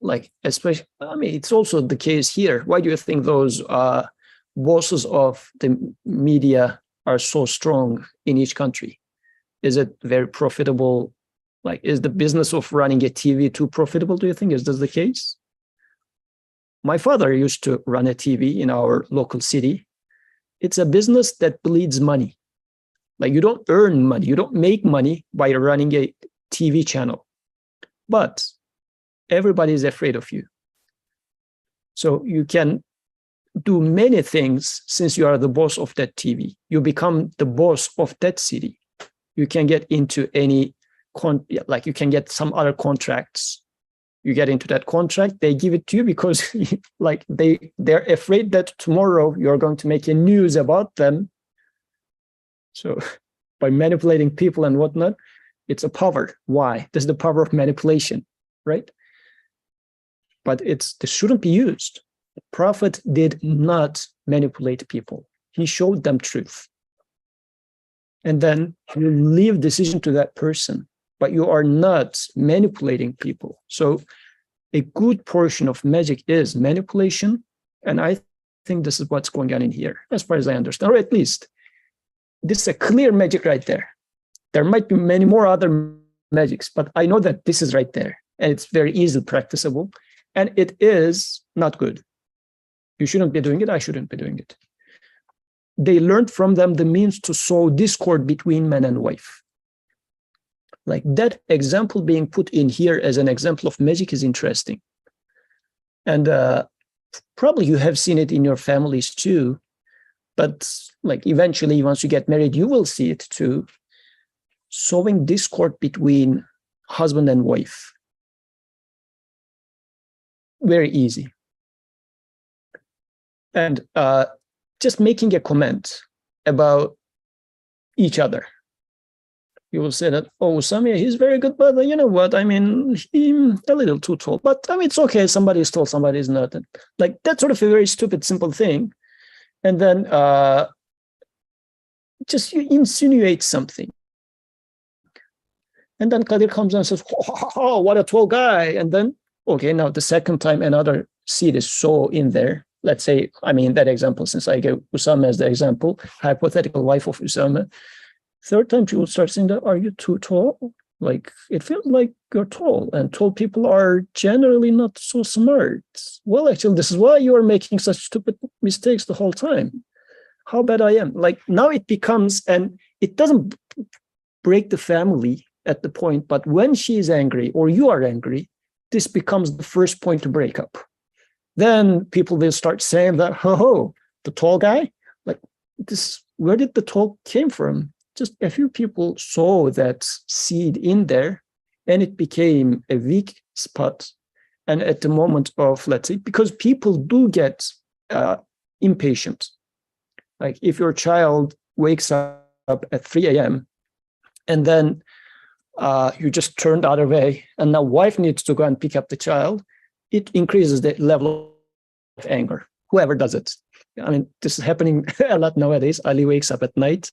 Like, especially, it's also the case here. Why do you think those bosses of the media are so strong in each country? Is it very profitable? Like, is the business of running a TV too profitable, do you think? Is this the case? My father used to run a TV in our local city. It's a business that bleeds money. Like, you don't earn money. You don't make money by running a TV channel. But everybody is afraid of you. So you can do many things since you are the boss of that TV. You become the boss of that city. You can get into any, you can get some other contracts. You get into that contract, they give it to you because like they're afraid that tomorrow you're going to make a news about them. So by manipulating people and whatnot, It's a power. Why? This is the power of manipulation, right? But this shouldn't be used. The Prophet did not manipulate people. He showed them truth. And then you leave decision to that person, but you are not manipulating people. So a good portion of magic is manipulation. And I think this is what's going on in here, as far as I understand, or at least this is a clear magic right there. There might be many more other magics, but I know that this is right there and it's very easily practicable and it is not good. You shouldn't be doing it. I shouldn't be doing it. They learned from them the means to sow discord between man and wife. Like that example being put in here as an example of magic is interesting. And probably you have seen it in your families too, but like eventually once you get married, you will see it too. Sowing discord between husband and wife. Very easy. And just making a comment about each other. You will say that, oh, Samia, he's very good, but you know what? I mean, he's a little too tall. But I mean, it's okay. Somebody is tall, somebody is not. Like that's sort of a very stupid, simple thing. And then just you insinuate something. And then Kadir comes and says, oh, what a tall guy. And then, okay, now the second time another seed is so in there. Let's say, I mean, that example, since I gave Usama as the example, hypothetical wife of Usama. Third time she will start saying that, are you too tall? Like, it feels like you're tall. And tall people are generally not so smart. Well, actually, this is why you are making such stupid mistakes the whole time. How bad I am. Like, now it becomes, and it doesn't break the family at the point, but when she is angry or you are angry, this becomes the first point to break up. Then people will start saying that, oh, the tall guy, like this, where did the tall came from? Just a few people saw that seed in there and it became a weak spot. And at the moment of, let's say, because people do get impatient. Like if your child wakes up at 3 a.m. and then you just turn the other way and now wife needs to go and pick up the child, it increases the level of anger, whoever does it. I mean, this is happening a lot nowadays. Ali wakes up at night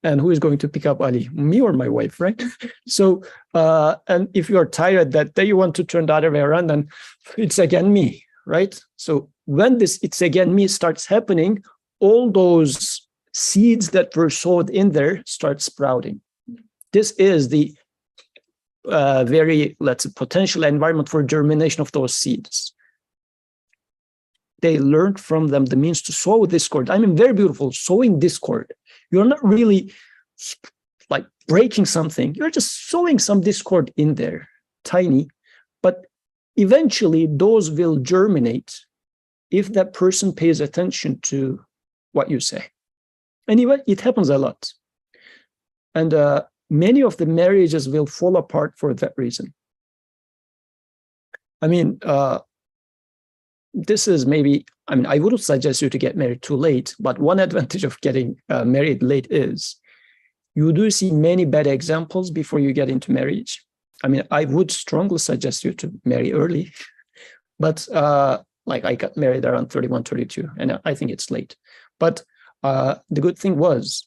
and who is going to pick up Ali? Me or my wife, right? So, and if you're tired that day, you want to turn the other way around, then it's again me, right? So when this it's again me starts happening, all those seeds that were sowed in there start sprouting. This is the very, let's say, potential environment for germination of those seeds. They learned from them the means to sow discord. I mean, very beautiful, sowing discord. You're not really like breaking something. You're just sowing some discord in there, tiny. But eventually those will germinate if that person pays attention to what you say. And even it happens a lot. And many of the marriages will fall apart for that reason. I mean, this is maybe, I mean, I wouldn't suggest you to get married too late, but one advantage of getting married late is you do see many bad examples before you get into marriage. I mean, I would strongly suggest you to marry early, but like I got married around 31, 32, and I think it's late. But the good thing was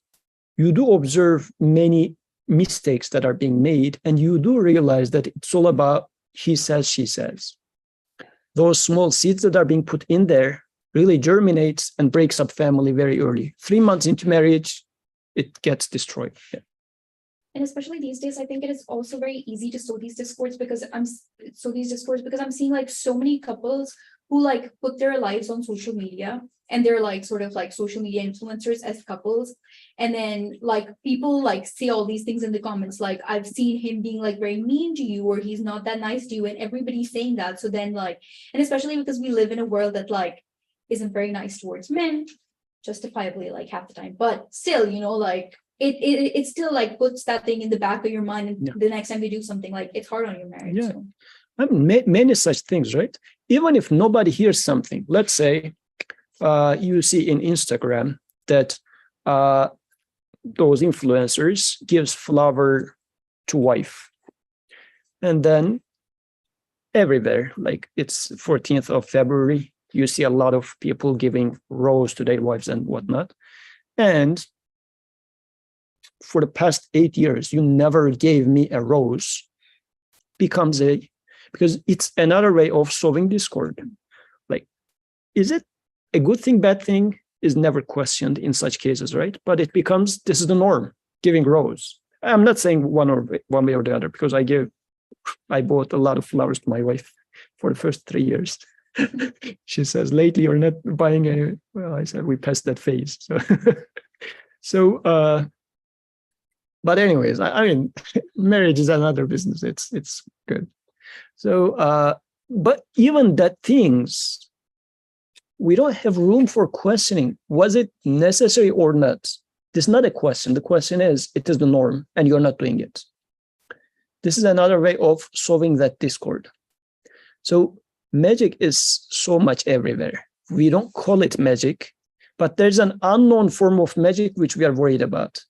you do observe many mistakes that are being made, and you do realize that it's all about he says, she says. Those small seeds that are being put in there really germinates and breaks up family very early. 3 months into marriage, it gets destroyed. Yeah. And especially these days, I think it is also very easy to sow these discords because I'm seeing like so many couples who like put their lives on social media and they're like sort of like social media influencers as couples. And then like people like say all these things in the comments, like I've seen him being like very mean to you or he's not that nice to you, and everybody's saying that. So then like, and especially because we live in a world that like isn't very nice towards men, justifiably like half the time, but still, you know, like it still like puts that thing in the back of your mind, and the next time you do something, like it's hard on your marriage. Yeah. So. I mean, many such things, right? Even if nobody hears something, let's say you see in Instagram that those influencers gives flower to wife. And then everywhere, like it's 14th of February, you see a lot of people giving rose to their wives and whatnot. And for the past 8 years, you never gave me a rose, because it's another way of solving discord. Like, is it a good thing, bad thing is never questioned in such cases, right? But it becomes, this is the norm, giving rose. I'm not saying one way or the other, because I bought a lot of flowers to my wife for the first 3 years. She says, lately you're not buying any. Well, I said, we passed that phase. But anyways, I mean, marriage is another business. It's good. So, but even that things, we don't have room for questioning. Was it necessary or not? This is not a question. The question is, it is the norm and you're not doing it. This is another way of solving that discord. So magic is so much everywhere. We don't call it magic, but there's an unknown form of magic which we are worried about.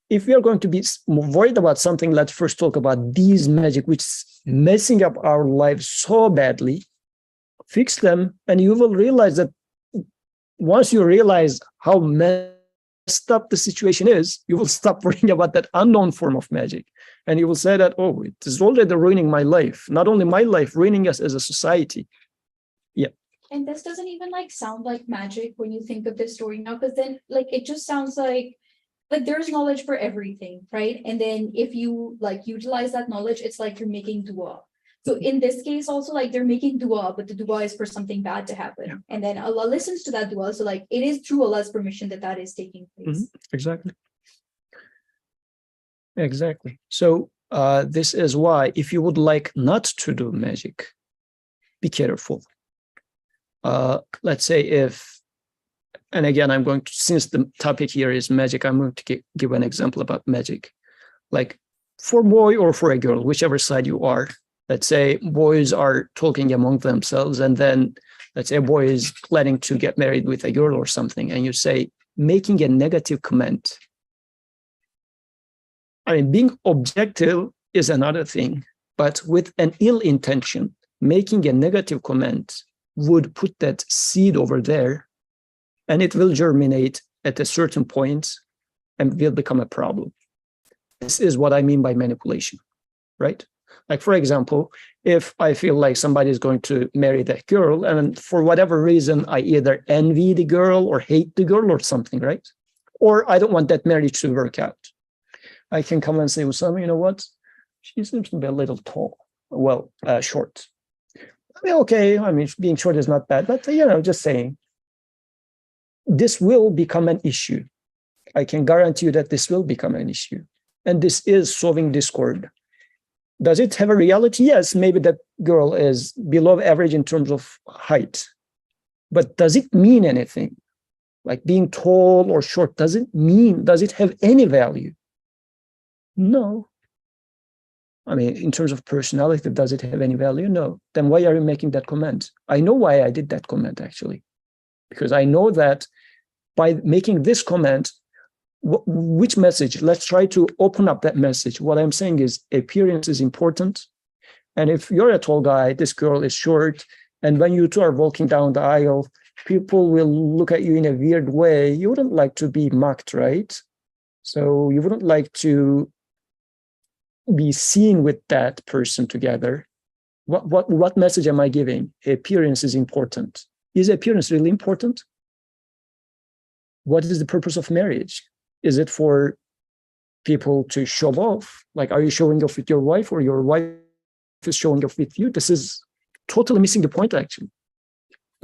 If we are going to be worried about something, let's first talk about these magic, which is messing up our lives so badly. Fix them, and you will realize that once you realize how messed up the situation is, you will stop worrying about that unknown form of magic. And you will say that, oh, it is already ruining my life. Not only my life, ruining us as a society. Yeah. And this doesn't even like sound like magic when you think of this story now, because then like it just sounds like there's knowledge for everything, right? And then if you like utilize that knowledge, it's like you're making dua. So in this case also, like they're making dua, but the dua is for something bad to happen. Yeah. And then Allah listens to that dua. So like it is through Allah's permission that is taking place. Mm-hmm. Exactly. So this is why if you would like not to do magic, be careful. Let's say if, and again, I'm going to, since the topic here is magic, I'm going to give an example about magic. Like for a boy or for a girl, whichever side you are, let's say boys are talking among themselves, and then let's say a boy is planning to get married with a girl or something, and you say, making a negative comment. I mean, being objective is another thing, but with an ill intention, making a negative comment would put that seed over there, and it will germinate at a certain point and will become a problem. This is what I mean by manipulation, right? Like, for example, if I feel like somebody is going to marry that girl, and for whatever reason, I either envy the girl or hate the girl or something, right? Or I don't want that marriage to work out. I can come and say, Usama, you know what? She seems to be a little tall, well, short. I mean, okay, I mean, being short is not bad, but, just saying. This will become an issue. I can guarantee you that this will become an issue. And this is solving discord. Does it have a reality? Yes, maybe that girl is below average in terms of height. But does it mean anything? Like being tall or short, does it have any value? No. I mean, in terms of personality, does it have any value? No. Then why are you making that comment? I know why I did that comment, actually. Because I know that by making this comment, which message? Let's try to open up that message. What I'm saying is appearance is important. And if you're a tall guy, this girl is short, and when you two are walking down the aisle, people will look at you in a weird way. You wouldn't like to be mocked, right? So you wouldn't like to be seen with that person together. What message am I giving? Appearance is important. Is appearance really important? What is the purpose of marriage? Is it for people to show off? Like, are you showing off with your wife, or your wife is showing off with you? This is totally missing the point, actually.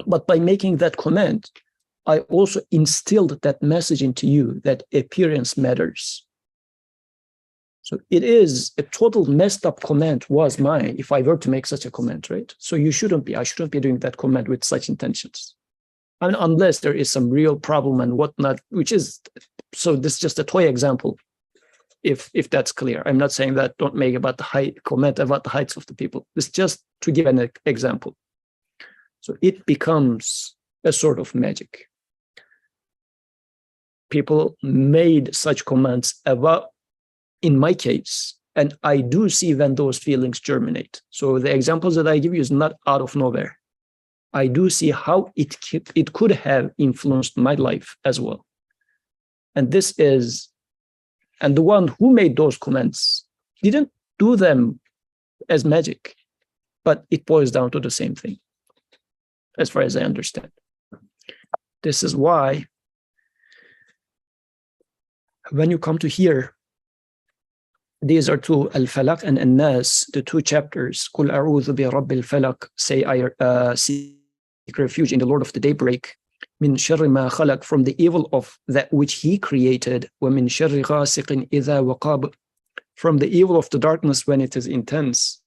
But by making that comment, I also instilled that message into you that appearance matters. So it is a total messed up comment was mine if I were to make such a comment, right? So I shouldn't be doing that comment with such intentions. I mean, unless there is some real problem and whatnot, which is, so this is just a toy example, if that's clear. I'm not saying that don't make about the height, comment about the heights of the people. It's just to give an example. So it becomes a sort of magic. People made such comments about in my case, and I do see when those feelings germinate. So the examples that I give you is not out of nowhere. I do see how it could have influenced my life as well. And the one who made those comments didn't do them as magic, but it boils down to the same thing, as far as I understand. This is why when you come to here, these are two, Al-Falaq and An-Nas, the two chapters. Qul a'udhu bi rabbil falaq, say I seek refuge in the Lord of the daybreak. Min sharri ma khalaq, from the evil of that which he created. Wa min sharri ghasiqin idha waqab, from the evil of the darkness when it is intense.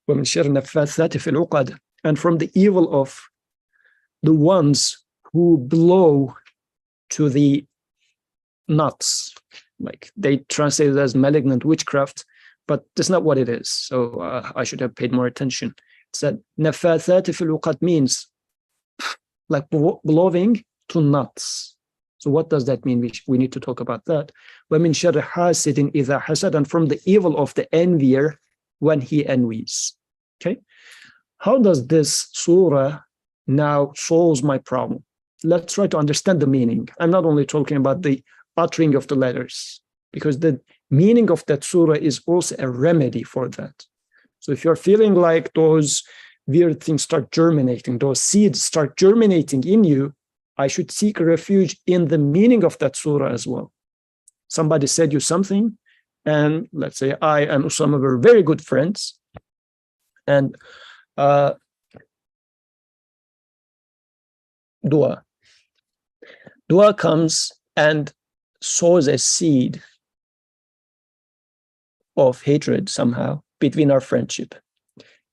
Wa min sharri naffathati fil uqad, and from the evil of the ones who blow to the knots. Like they translate it as malignant witchcraft, but that's not what it is. So I should have paid more attention. It said naffathati fil uqad means like blowing to knots. So what does that mean? We need to talk about that. وَمِنْ شَرِّ حَاسِدٍ إِذَا حَسَدَ, and from the evil of the envier when he envies. Okay, how does this surah now solves my problem? Let's try to understand the meaning. I'm not only talking about the uttering of the letters, because the meaning of that surah is also a remedy for that. So if you're feeling like those weird things start germinating, those seeds start germinating in you, I should seek refuge in the meaning of that surah as well. Somebody said you something, and let's say I and Usama were very good friends, and dua comes and sows a seed of hatred somehow between our friendship.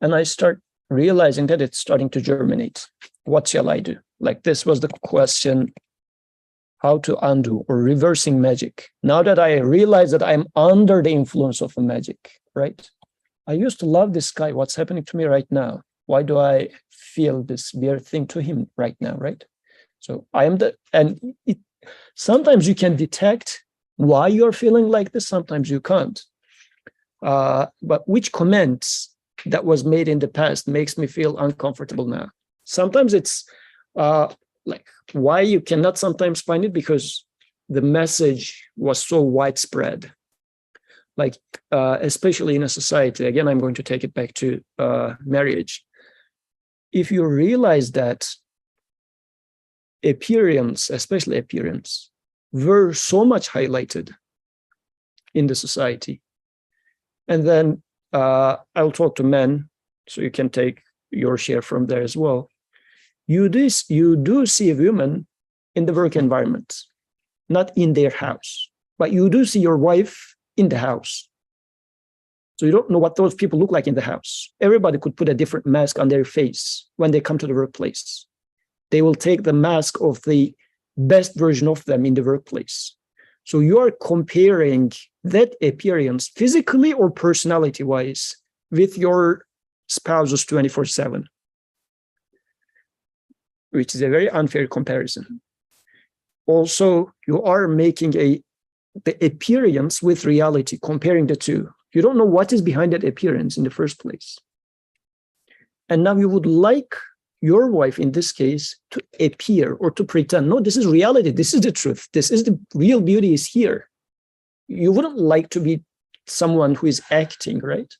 And I start realizing that it's starting to germinate. What shall I do? Like this was the question, how to undo or reversing magic. Now that I realize that I'm under the influence of a magic, right? I used to love this guy. What's happening to me right now? Why do I feel this weird thing to him right now, right? So I am sometimes you can detect why you're feeling like this, sometimes you can't. But which comments that was made in the past makes me feel uncomfortable now. Sometimes it's like why you cannot sometimes find it, because the message was so widespread. Like especially in a society, again, I'm going to take it back to marriage. If you realize that appearance, especially appearance, were so much highlighted in the society, and then I'll talk to men, so you can take your share from there as well. You do see women in the work environment, not in their house, but you do see your wife in the house. So you don't know what those people look like in the house. Everybody could put a different mask on their face when they come to the workplace. They will take the mask of the best version of them in the workplace. So you are comparing that appearance physically or personality-wise with your spouse's 24/7, which is a very unfair comparison. Also, you are making the appearance with reality, comparing the two. You don't know what is behind that appearance in the first place. And now you would like your wife, in this case, to appear or to pretend, no, this is reality, this is the truth, this is the real beauty is here. You wouldn't like to be someone who is acting, right?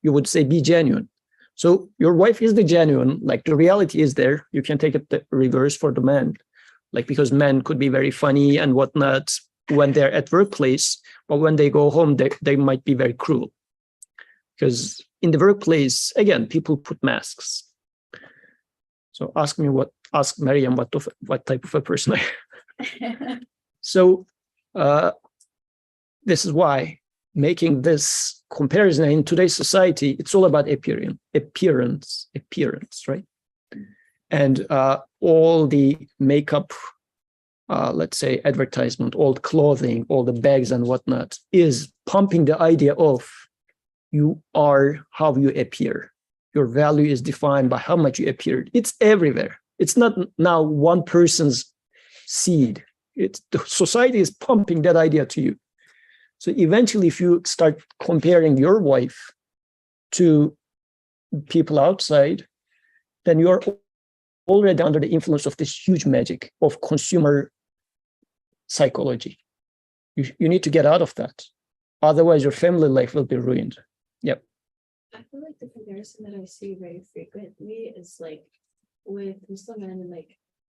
You would say, be genuine. So your wife is the genuine, like the reality is there. You can take it the reverse for the man, like because men could be very funny and whatnot when they're at workplace, but when they go home, they might be very cruel. Because in the workplace, again, people put masks. So ask Maryam what type of a person I am. So this is why making this comparison in today's society, it's all about appearance, right? And all the makeup, let's say advertisement, all the clothing, all the bags and whatnot is pumping the idea of you are how you appear. Your value is defined by how much you appeared. It's everywhere. It's not now one person's seed. The society is pumping that idea to you. So eventually, if you start comparing your wife to people outside, then you're already under the influence of this huge magic of consumer psychology. You need to get out of that. Otherwise, your family life will be ruined. Yep. I feel like the comparison that I see very frequently is like with Muslim men and like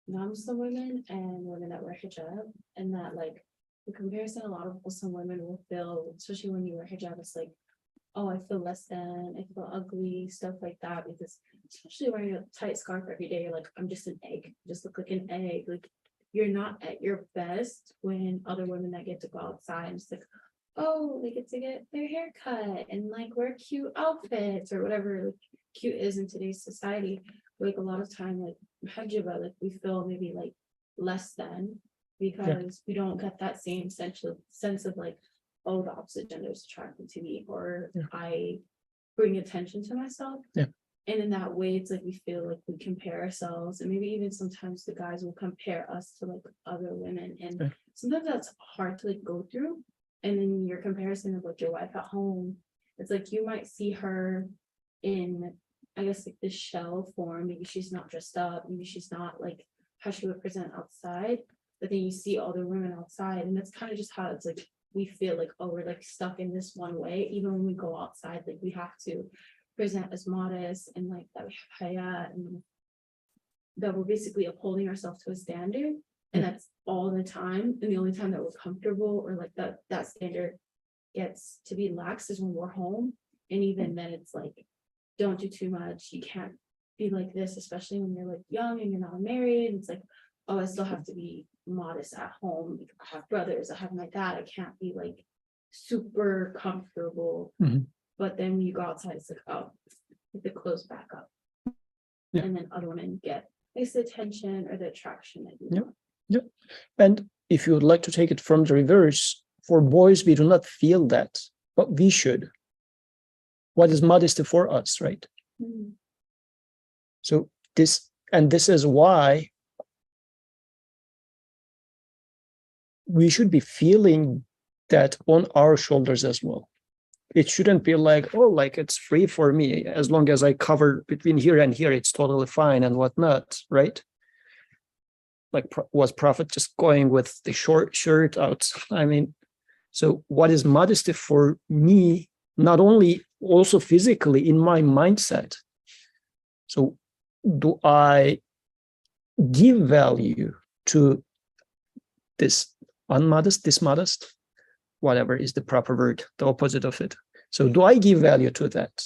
non-Muslim women and women that wear hijab, and that like the comparison a lot of Muslim women will feel, especially when you wear hijab, it's like, oh, I feel less than, I feel ugly, stuff like that, because especially wearing a tight scarf every day, you're like, I'm just an egg, just look like an egg. Like you're not at your best when other women that get to go outside and it's like, oh, they get to get their hair cut and like wear cute outfits or whatever like cute is in today's society. Like a lot of time, like hijab, like we feel maybe like less than because we don't get that same sense of like, oh, the opposite gender is attracted to me, or I bring attention to myself. Yeah. And in that way, it's like we feel like we compare ourselves, and maybe even sometimes the guys will compare us to like other women, and sometimes that's hard to like go through. And in your comparison of like your wife at home, it's like you might see her in, I guess, like this shell form. Maybe she's not dressed up, maybe she's not like how she would present outside, but then you see other women outside, and that's kind of just how it's like we feel like, oh, we're like stuck in this one way. Even when we go outside, like we have to present as modest and like that we have haya, and that we're basically upholding ourselves to a standard, and that's all the time. And the only time that we're comfortable or like that standard gets to be lax is when we're home. And even then it's like, don't do too much, you can't be like this, especially when you're like young and you're not married. It's like, oh, I still have to be modest at home. I have brothers, I have my dad, I can't be like super comfortable. But then when you go outside, it's like, oh, put the clothes back up. And then other women get the attention or the attraction that you want. And if you would like to take it from the reverse, for boys, we do not feel that, but we should. What is modesty for us, right? So this is why we should be feeling that on our shoulders as well. It shouldn't be like, oh, like it's free for me. As long as I cover between here and here, it's totally fine and whatnot, right? Like, was Prophet just going with the short shirt out? I mean, so what is modesty for me, not only also physically in my mindset? So do I give value to this unmodest, this modest, whatever is the proper word, the opposite of it? So do I give value to that?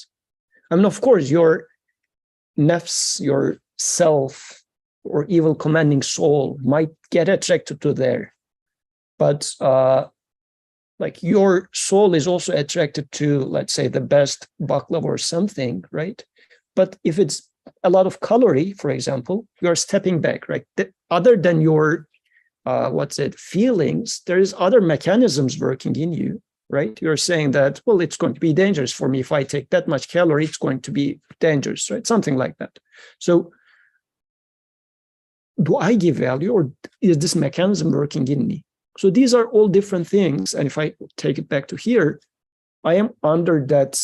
I mean, of course, your nafs, your self, or evil commanding soul might get attracted to there, but like your soul is also attracted to, let's say, the best baklava or something, right? But if it's a lot of calorie, for example, you're stepping back, right? Other than your feelings, there is other mechanisms working in you, right? You're saying that, well, it's going to be dangerous for me if I take that much calorie, it's going to be dangerous, right? Something like that. So do I give value, or is this mechanism working in me? So these are all different things. And if I take it back to here, I am under that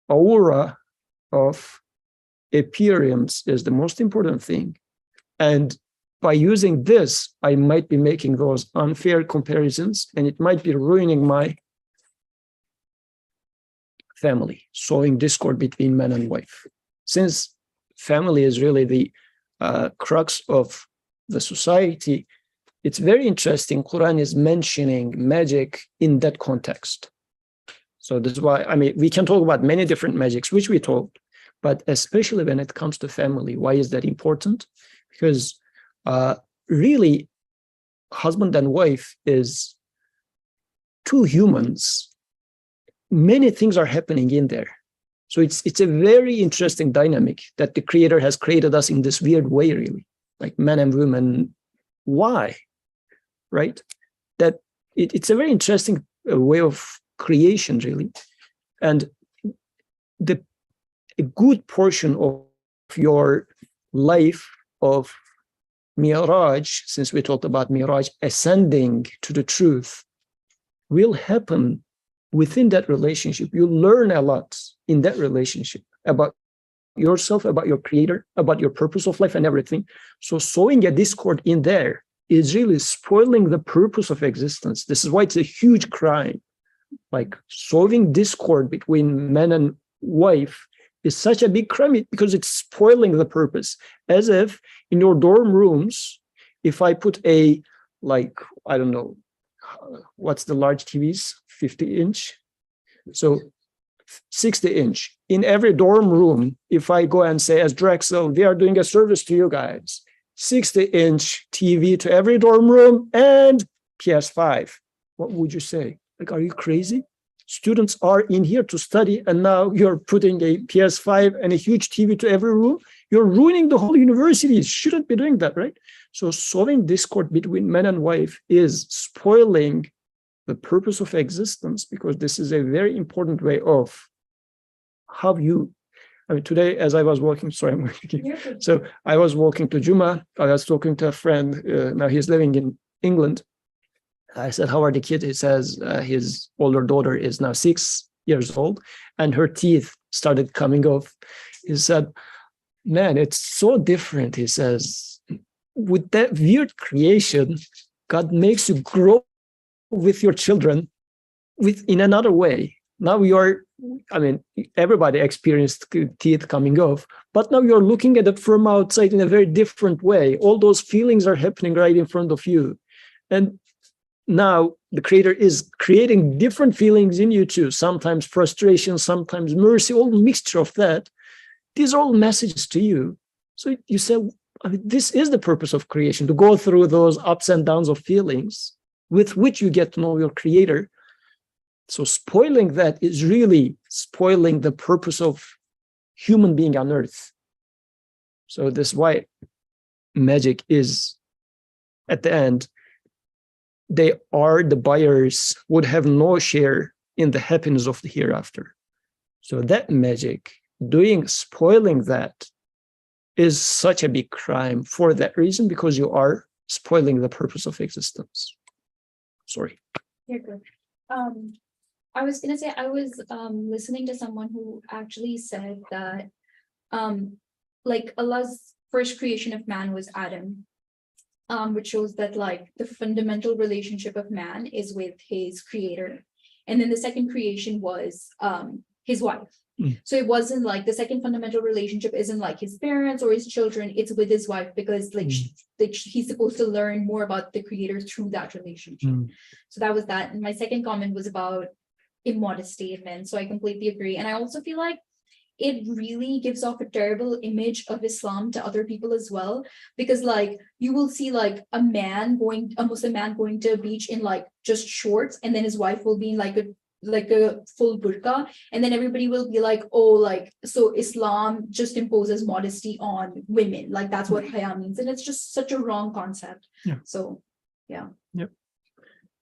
aura of appearance is the most important thing. And by using this, I might be making those unfair comparisons, and it might be ruining my family, sowing discord between man and wife. Since family is really the crux of the society, it's very interesting. Quran is mentioning magic in that context. So this is why, I mean, we can talk about many different magics, which we talked, but especially when it comes to family, why is that important? Because really, husband and wife is two humans. Many things are happening in there. So it's a very interesting dynamic that the Creator has created us in this weird way, really, like men and women. Why? Right? That it's a very interesting way of creation, really. And a good portion of your life of Miraj, since we talked about Miraj, ascending to the truth, will happen within that relationship, you learn a lot in that relationship about yourself, about your creator, about your purpose of life and everything. So sowing a discord in there is really spoiling the purpose of existence. This is why it's a huge crime. Like sowing discord between man and wife is such a big crime because it's spoiling the purpose. As if in your dorm rooms, if I put a, like, I don't know, what's the large TVs? 50-inch? So 60-inch. In every dorm room, if I go and say, as Drexel, we are doing a service to you guys, 60-inch TV to every dorm room and PS5. What would you say? Like, are you crazy? Students are in here to study, and now you're putting a PS5 and a huge TV to every room. You're ruining the whole university. You shouldn't be doing that, right? So sowing discord between man and wife is spoiling the purpose of existence, because this is a very important way of how you, I mean, today, as I was walking, sorry, I'm working. So I was walking to Juma. I was talking to a friend. Now he's living in England. I said, how are the kids? He says his older daughter is now 6 years old and her teeth started coming off. He said, man, it's so different. He says, with that weird creation, God makes you grow with your children in another way. Now you're, I mean, everybody experienced teeth coming off, but now you're looking at it from outside in a very different way. All those feelings are happening right in front of you. And now the creator is creating different feelings in you too. Sometimes frustration, sometimes mercy, all mixture of that. These are all messages to you. So you say, I mean, this is the purpose of creation, to go through those ups and downs of feelings with which you get to know your creator. So spoiling that is really spoiling the purpose of human being on earth. So this is why magic is, at the end, the buyers would have no share in the happiness of the hereafter. So that magic, spoiling that is such a big crime for that reason, because you are spoiling the purpose of existence. Sorry. You're good. I was gonna say, I was listening to someone who actually said that like Allah's first creation of man was Adam, which shows that like the fundamental relationship of man is with his creator. And then the second creation was his wife. So it wasn't like the second fundamental relationship isn't like his parents or his children, it's with his wife, because like he's supposed to learn more about the creator through that relationship. So that was that. And my second comment was about immodesty of men. So I completely agree. And I also feel like it really gives off a terrible image of Islam to other people as well, because like you will see like a Muslim man going to a beach in like just shorts, and then his wife will be in like a full burqa, and then everybody will be like, oh, like, so Islam just imposes modesty on women, like that's what haya means, and it's just such a wrong concept. So yeah. I'm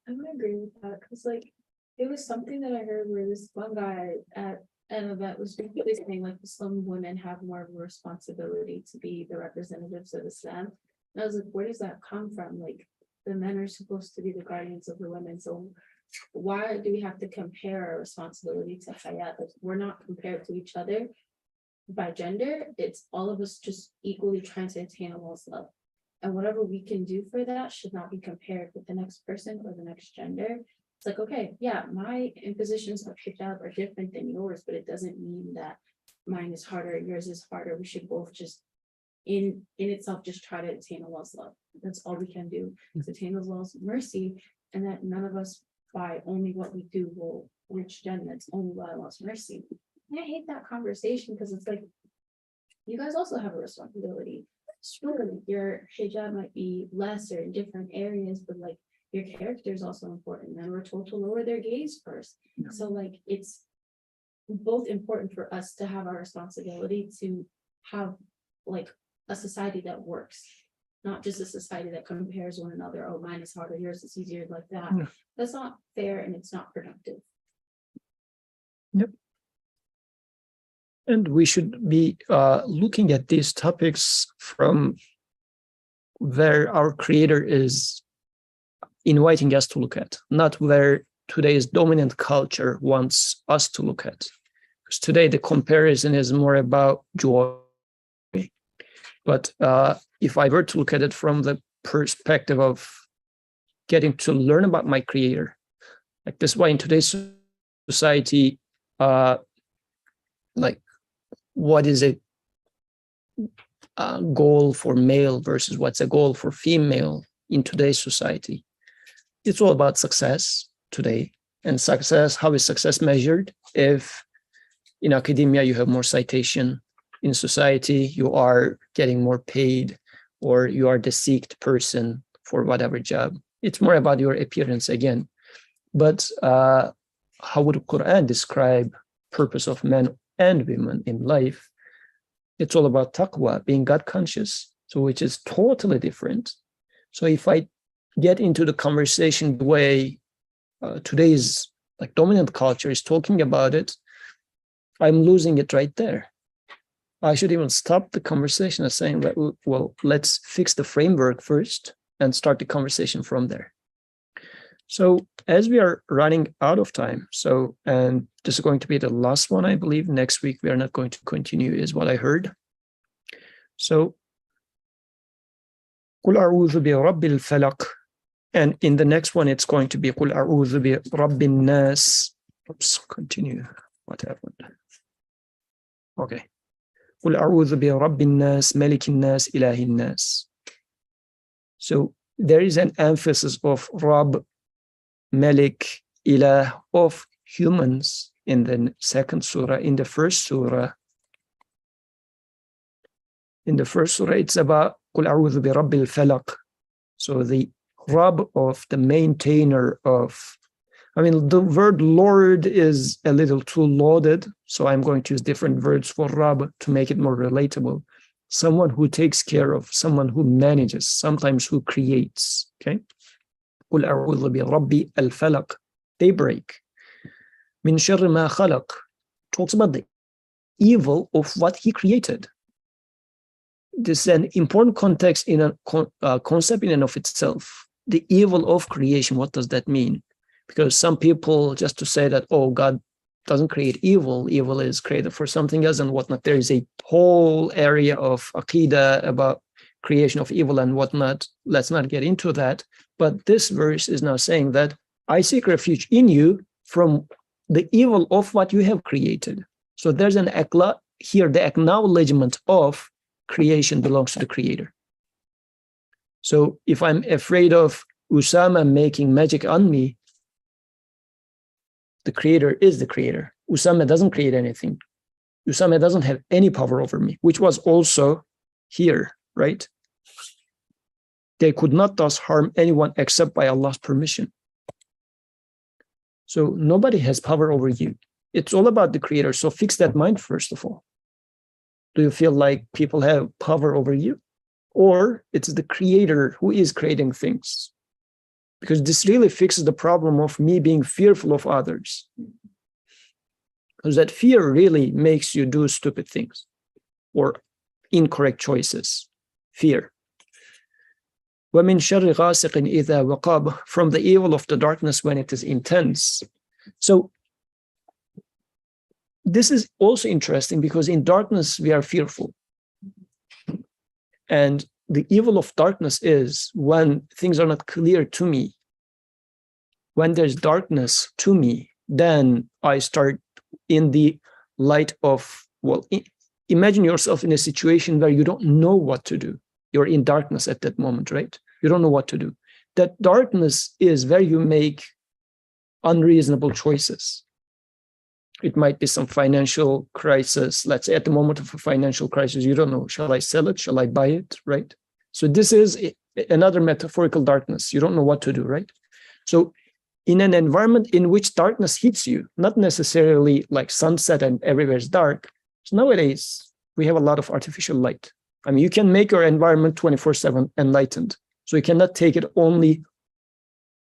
gonna agree with that, because like it was something that I heard where this one guy at an event was basically saying like Muslim women have more of a responsibility to be the representatives of Islam. And I was like, where does that come from? Like the men are supposed to be the guardians of the women, so why do we have to compare our responsibility to hayat? Like, we're not compared to each other by gender. It's all of us just equally trying to attain Allah's love. And whatever we can do for that should not be compared with the next person or the next gender. It's like, okay, yeah, my impositions of hijab are different than yours, but it doesn't mean that mine is harder, yours is harder. We should both just in itself just try to attain Allah's love. That's all we can do, is attain Allah's mercy, and that none of us by only what we do will reach Jannah. It's only by Allah's mercy. And I hate that conversation, because it's like, you guys also have a responsibility. Sure, your hijab might be lesser in different areas, but like your character is also important. And we're told to lower their gaze first. So like it's both important for us to have our responsibility to have like a society that works, not just a society that compares one another. Oh, mine is harder, yours is easier, like that. That's not fair, and it's not productive. Yep. And we should be looking at these topics from where our creator is inviting us to look at, not where today's dominant culture wants us to look at. Because today the comparison is more about joy. But if I were to look at it from the perspective of getting to learn about my creator, like this is why in today's society, like what is a goal for male versus what's a goal for female in today's society? It's all about success today. And success, how is success measured? If in academia you have more citation, in society you are getting more paid, or you are the seeked person for whatever job. It's more about your appearance again. But how would the Quran describe purpose of men and women in life? It's all about taqwa, being God conscious, so which is totally different. So if I get into the conversation the way today's like dominant culture is talking about it, I'm losing it right there. I should even stop the conversation and saying that, well, let's fix the framework first and start the conversation from there. So as we are running out of time, and this is going to be the last one, I believe. Next week, we are not going to continue, is what I heard. So, قُلْ أَعُوذُ بِرَبِّ الْفَلَقِ. And in the next one, it's going to be قُلْ أَعُوذُ بِرَبِّ النَّاسِ. Oops, continue. What happened? Okay. قُلْ أَعُوذُ بِرَبِّ النَّاسِ مَلِكِ النَّاسِ إِلَهِ النَّاسِ. So there is an emphasis of Rabb, Malik, Ilah, of humans in the second surah. In the first surah, it's about قُلْ أَعُوذُ بِرَبِّ الْفَلَقِ. So the Rabb of the maintainer of, the word Lord is a little too loaded, so I'm going to use different words for Rabb to make it more relatable. Someone who takes care of, someone who manages, sometimes who creates, okay? قُلْ أَعُوذُ بِرَبِّ الْفَلَقِ. Daybreak. مِنْ شَرِّ مَا خَلَقَ. Talks about the evil of what he created. This is an important context in a concept in and of itself. The evil of creation, what does that mean? Because some people, just to say that, oh, God doesn't create evil, evil is created for something else and whatnot. There is a whole area of Aqidah about creation of evil and whatnot. Let's not get into that. But this verse is now saying that I seek refuge in you from the evil of what you have created. So there's an here, the acknowledgement of creation belongs to the creator. So if I'm afraid of Usama making magic on me, the creator is the creator. Usama doesn't create anything. Usama doesn't have any power over me, which was also here, right? They could not thus harm anyone except by Allah's permission. So nobody has power over you. It's all about the creator. So fix that mind, first of all. Do you feel like people have power over you? Or it's the creator who is creating things? Because this really fixes the problem of me being fearful of others. Because that fear really makes you do stupid things or incorrect choices. Fear. وَمِنْ شَرِّ غَاسِقٍ إِذَا وَقَبَ. From the evil of the darkness when it is intense. So this is also interesting because in darkness we are fearful. And the evil of darkness is when things are not clear to me. When there's darkness to me, then I start in the light of, imagine yourself in a situation where you don't know what to do. You're in darkness at that moment, right? You don't know what to do. That darkness is where you make unreasonable choices. It might be some financial crisis. Let's say at the moment of a financial crisis, you don't know, shall I sell it? Shall I buy it? Right? So this is another metaphorical darkness. You don't know what to do, right? So in an environment in which darkness hits you, not necessarily like sunset and everywhere is dark. So nowadays, we have a lot of artificial light. You can make your environment 24/7 enlightened. So you cannot take it only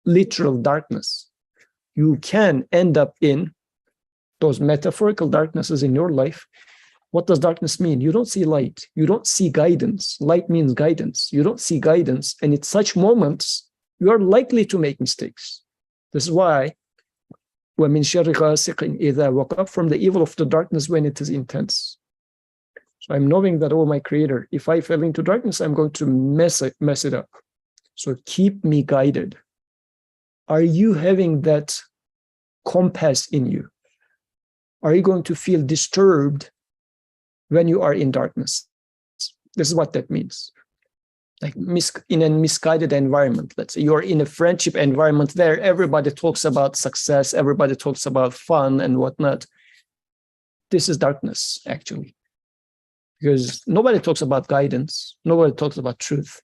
literal darkness. You can end up in those metaphorical darknesses in your life. What does darkness mean? You don't see light. You don't see guidance. Light means guidance. You don't see guidance. And in such moments, you are likely to make mistakes. This is why وَمِن شَرِّ غَاسِقٍ إِذَا وَقَبَ, from the evil of the darkness when it is intense. So I'm knowing that, oh, my Creator, if I fell into darkness, I'm going to mess it up. So keep me guided. Are you having that compass in you? Are you going to feel disturbed when you are in darkness? This is what that means. Like in a misguided environment, let's say you're in a friendship environment there, everybody talks about success, everybody talks about fun and whatnot. This is darkness, actually. Because nobody talks about guidance, nobody talks about truth.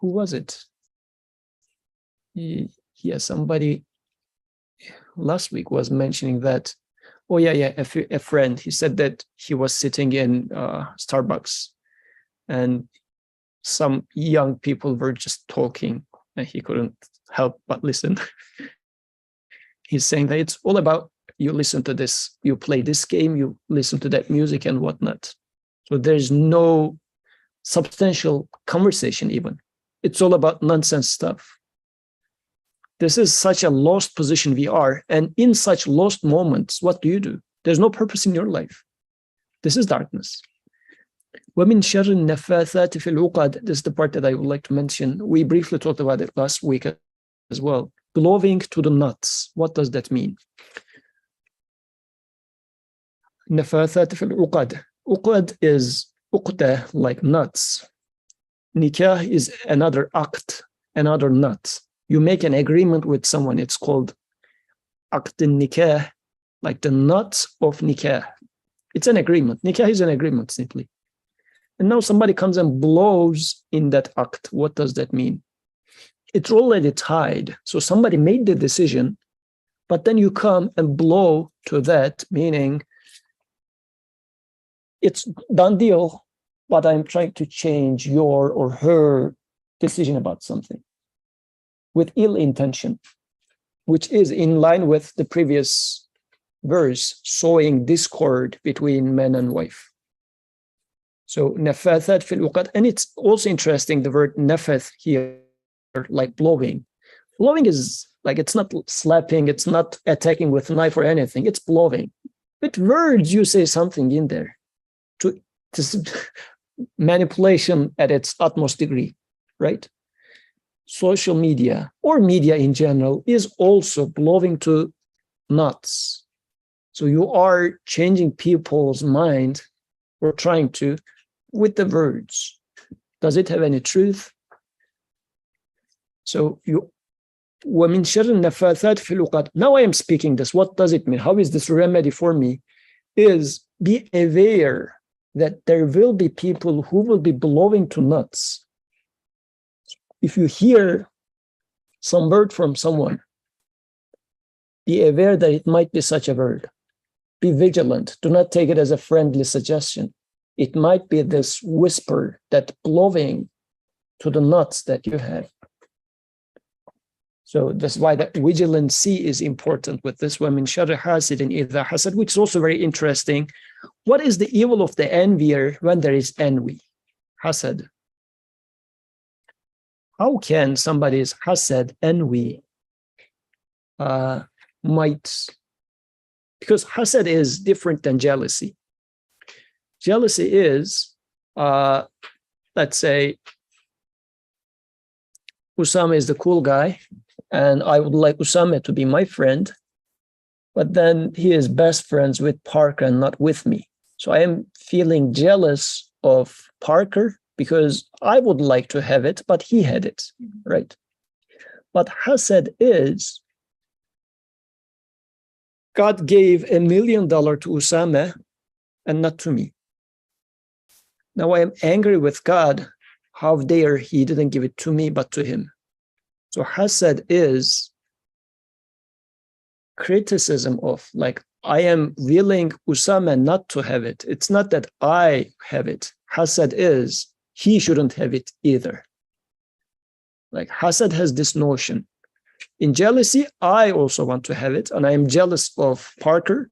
Who was it? Yeah, somebody last week was mentioning that. Oh yeah, a friend. He said that he was sitting in Starbucks, and some young people were just talking, and he couldn't help but listen. He's saying that it's all about, you listen to this, you play this game, you listen to that music and whatnot. So there's no substantial conversation even. It's all about nonsense stuff. This is such a lost position we are. And in such lost moments, what do? There's no purpose in your life. This is darkness. وَمِن شَرِّ النَّفَّاثَاتِ فِي الْعُقَدِ. This is the part that I would like to mention. We briefly talked about it last week as well. Blowing to the nuts. What does that mean? نَفَّاثَاتِ فِي الْعُقَدِ. Uqad is uqda, like nuts. Nikah is another aqd, another nut. You make an agreement with someone. It's called aqd nikah, like the nut of nikah. It's an agreement. Nikah is an agreement, simply. And now somebody comes and blows in that aqd. What does that mean? It's already tied. So somebody made the decision, but then you come and blow to that, meaning it's done deal, but I'm trying to change your or her decision about something with ill intention, which is in line with the previous verse, sowing discord between man and wife. So nafathat fil uqad, and it's also interesting, the word nafath here, like blowing. Blowing is like, it's not slapping, it's not attacking with a knife or anything, it's blowing. With words, you say something in there. To manipulation at its utmost degree, right? Social media or media in general is also blowing to nuts. So you are changing people's mind, or trying to, with the words. Does it have any truth? So وَمِن شَرِّ النَّفَّاثَاتِ فِي الْعُقَدِ. Now I am speaking this. What does it mean? How is this remedy for me? Is be aware that there will be people who will be blowing to nuts. If you hear some word from someone, be aware that it might be such a word. Be vigilant. Do not take it as a friendly suggestion. It might be this whisper that blowing to the nuts that you have. So that's why that vigilancy is important with this. وَمِن شَرِّ حَاسِدٍ إِذَا حَسَدَ, which is also very interesting. What is the evil of the envier when there is envy? Hasad. How can somebody's hasad, envy, because hasad is different than jealousy. Jealousy is, let's say, Usama is the cool guy, and I would like Usama to be my friend, but then he is best friends with Parker and not with me. So I am feeling jealous of Parker because I would like to have it, but he had it, right? But hasad is, God gave $1 million to Usama and not to me. Now I am angry with God. How dare he didn't give it to me, but to him. So hasad is criticism of, like, I am willing Usama not to have it. It's not that I have it. Hasad is, he shouldn't have it either. Like, hasad has this notion. In jealousy, I also want to have it, and I am jealous of Parker.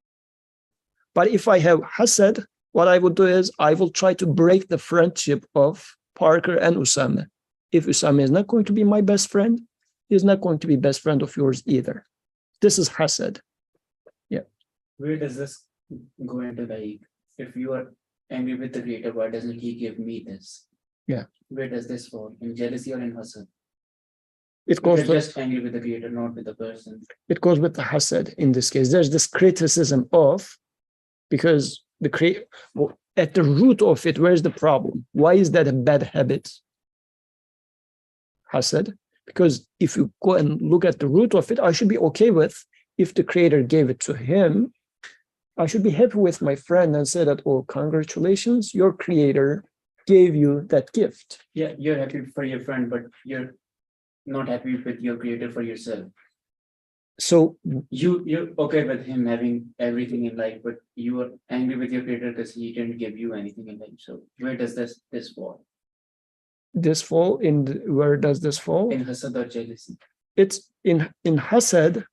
But if I have hasad, what I would do is I will try to break the friendship of Parker and Usama. If Usama is not going to be my best friend, he is not going to be best friend of yours either. This is hasad. Where does this go into, like, if you are angry with the creator, why doesn't he give me this? Yeah. Where does this fall? In jealousy or in hasad? It goes You're with, just angry with the creator, not with the person. it goes with the hasad in this case. There's this criticism of, because at the root of it, where's the problem? Why is that a bad habit? Hasad. Because if you go and look at the root of it, I should be okay with, if the creator gave it to him, I should be happy with my friend and say that, oh, congratulations, your creator gave you that gift. Yeah, you're happy for your friend, but you're not happy with your creator for yourself. So You're okay with him having everything in life, but you are angry with your creator because he didn't give you anything in life. So where does this fall? this fall where does this fall? In hasad or jealousy? It's in hasad.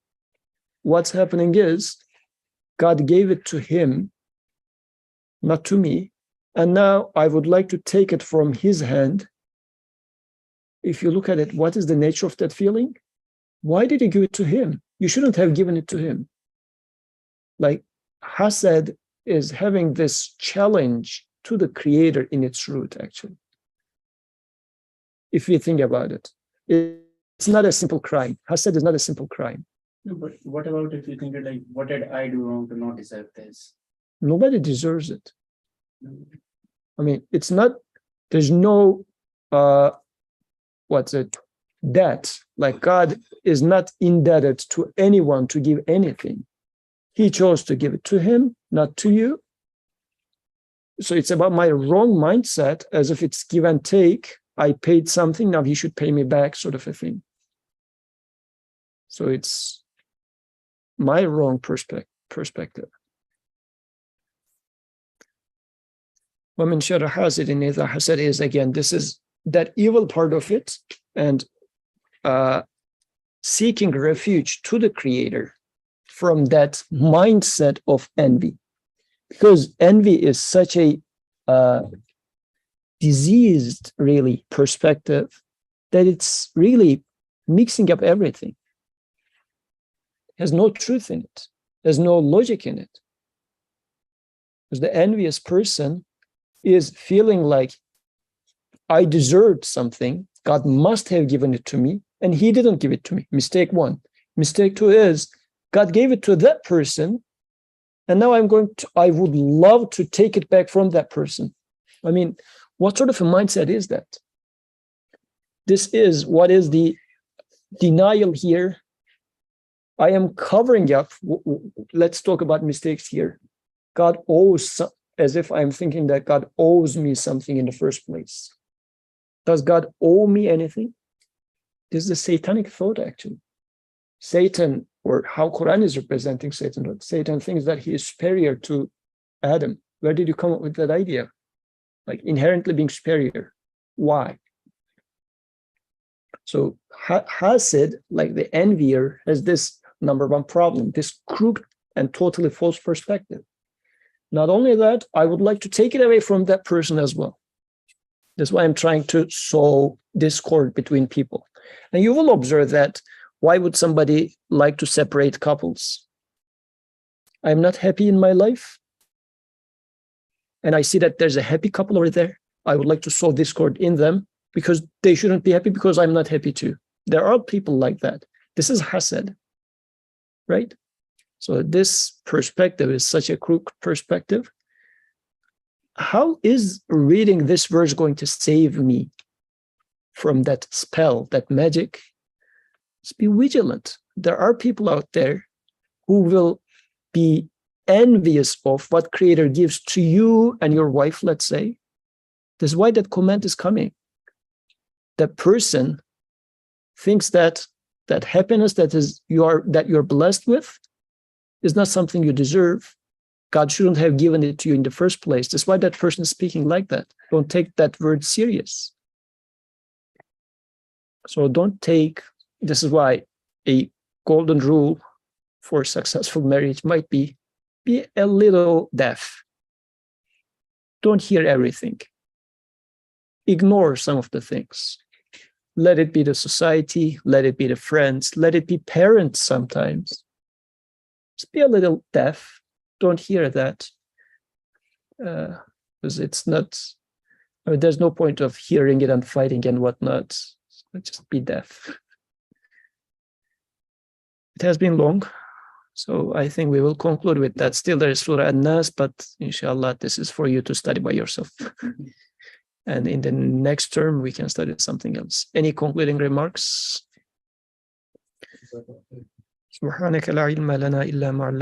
What's happening is God gave it to him, not to me, and now I would like to take it from his hand. If you look at it, what is the nature of that feeling? Why did he give it to him? You shouldn't have given it to him. Like, hasad is having this challenge to the creator in its root, actually. If we think about it, it's not a simple crime. Hasad is not a simple crime. No, but what about if you think like, what did I do wrong to not deserve this? Nobody deserves it. I mean, it's not, there's no, debt. Like, God is not indebted to anyone to give anything. He chose to give it to him, not to you. So it's about my wrong mindset, as if it's give and take. I paid something, now he should pay me back, sort of a thing. So it's my wrong perspective. Woman shara hasid in idha hasad is, again, this is that evil part of it, and seeking refuge to the creator from that mindset of envy. Because envy is such a diseased, really, perspective that it's really mixing up everything. Has no truth in it. There's no logic in it. Because the envious person is feeling like, I deserved something. God must have given it to me, and he didn't give it to me. Mistake one. Mistake two is, God gave it to that person, and now I would love to take it back from that person. I mean, what sort of a mindset is that? This is what is the denial here. I am covering up. Let's talk about mistakes here. God owes, as if I'm thinking that God owes me something in the first place. Does God owe me anything? This is a satanic thought, actually. Satan, or how Quran is representing Satan, Satan thinks that he is superior to Adam. Where did you come up with that idea? Like, inherently being superior. Why? So hasad, like the envier, has this number one problem, this crooked and totally false perspective. Not only that, I would like to take it away from that person as well. That's why I'm trying to sow discord between people. And you will observe that, why would somebody like to separate couples? I'm not happy in my life, and I see that there's a happy couple over there. I would like to sow discord in them because they shouldn't be happy because I'm not happy too. There are people like that. This is hasad, right? So this perspective is such a crooked perspective. How is reading this verse going to save me from that spell, that magic? Just be vigilant. There are people out there who will be envious of what Creator gives to you and your wife, let's say. This is why that comment is coming. That person thinks that that happiness that you're blessed with is not something you deserve. God shouldn't have given it to you in the first place. That's why that person is speaking like that. Don't take that word serious. So this is why a golden rule for successful marriage might be a little deaf. Don't hear everything. Ignore some of the things. Let it be the society, let it be the friends, let it be parents sometimes. just be a little deaf. Don't hear that. Because it's not, I mean, there's no point of hearing it and fighting and whatnot. So just be deaf. It has been long, so I think we will conclude with that. Still, there is Surah An-Nas, but inshallah, this is for you to study by yourself. And in the next term, we can study something else. Any concluding remarks? سبحانك لا علم لنا إلا ما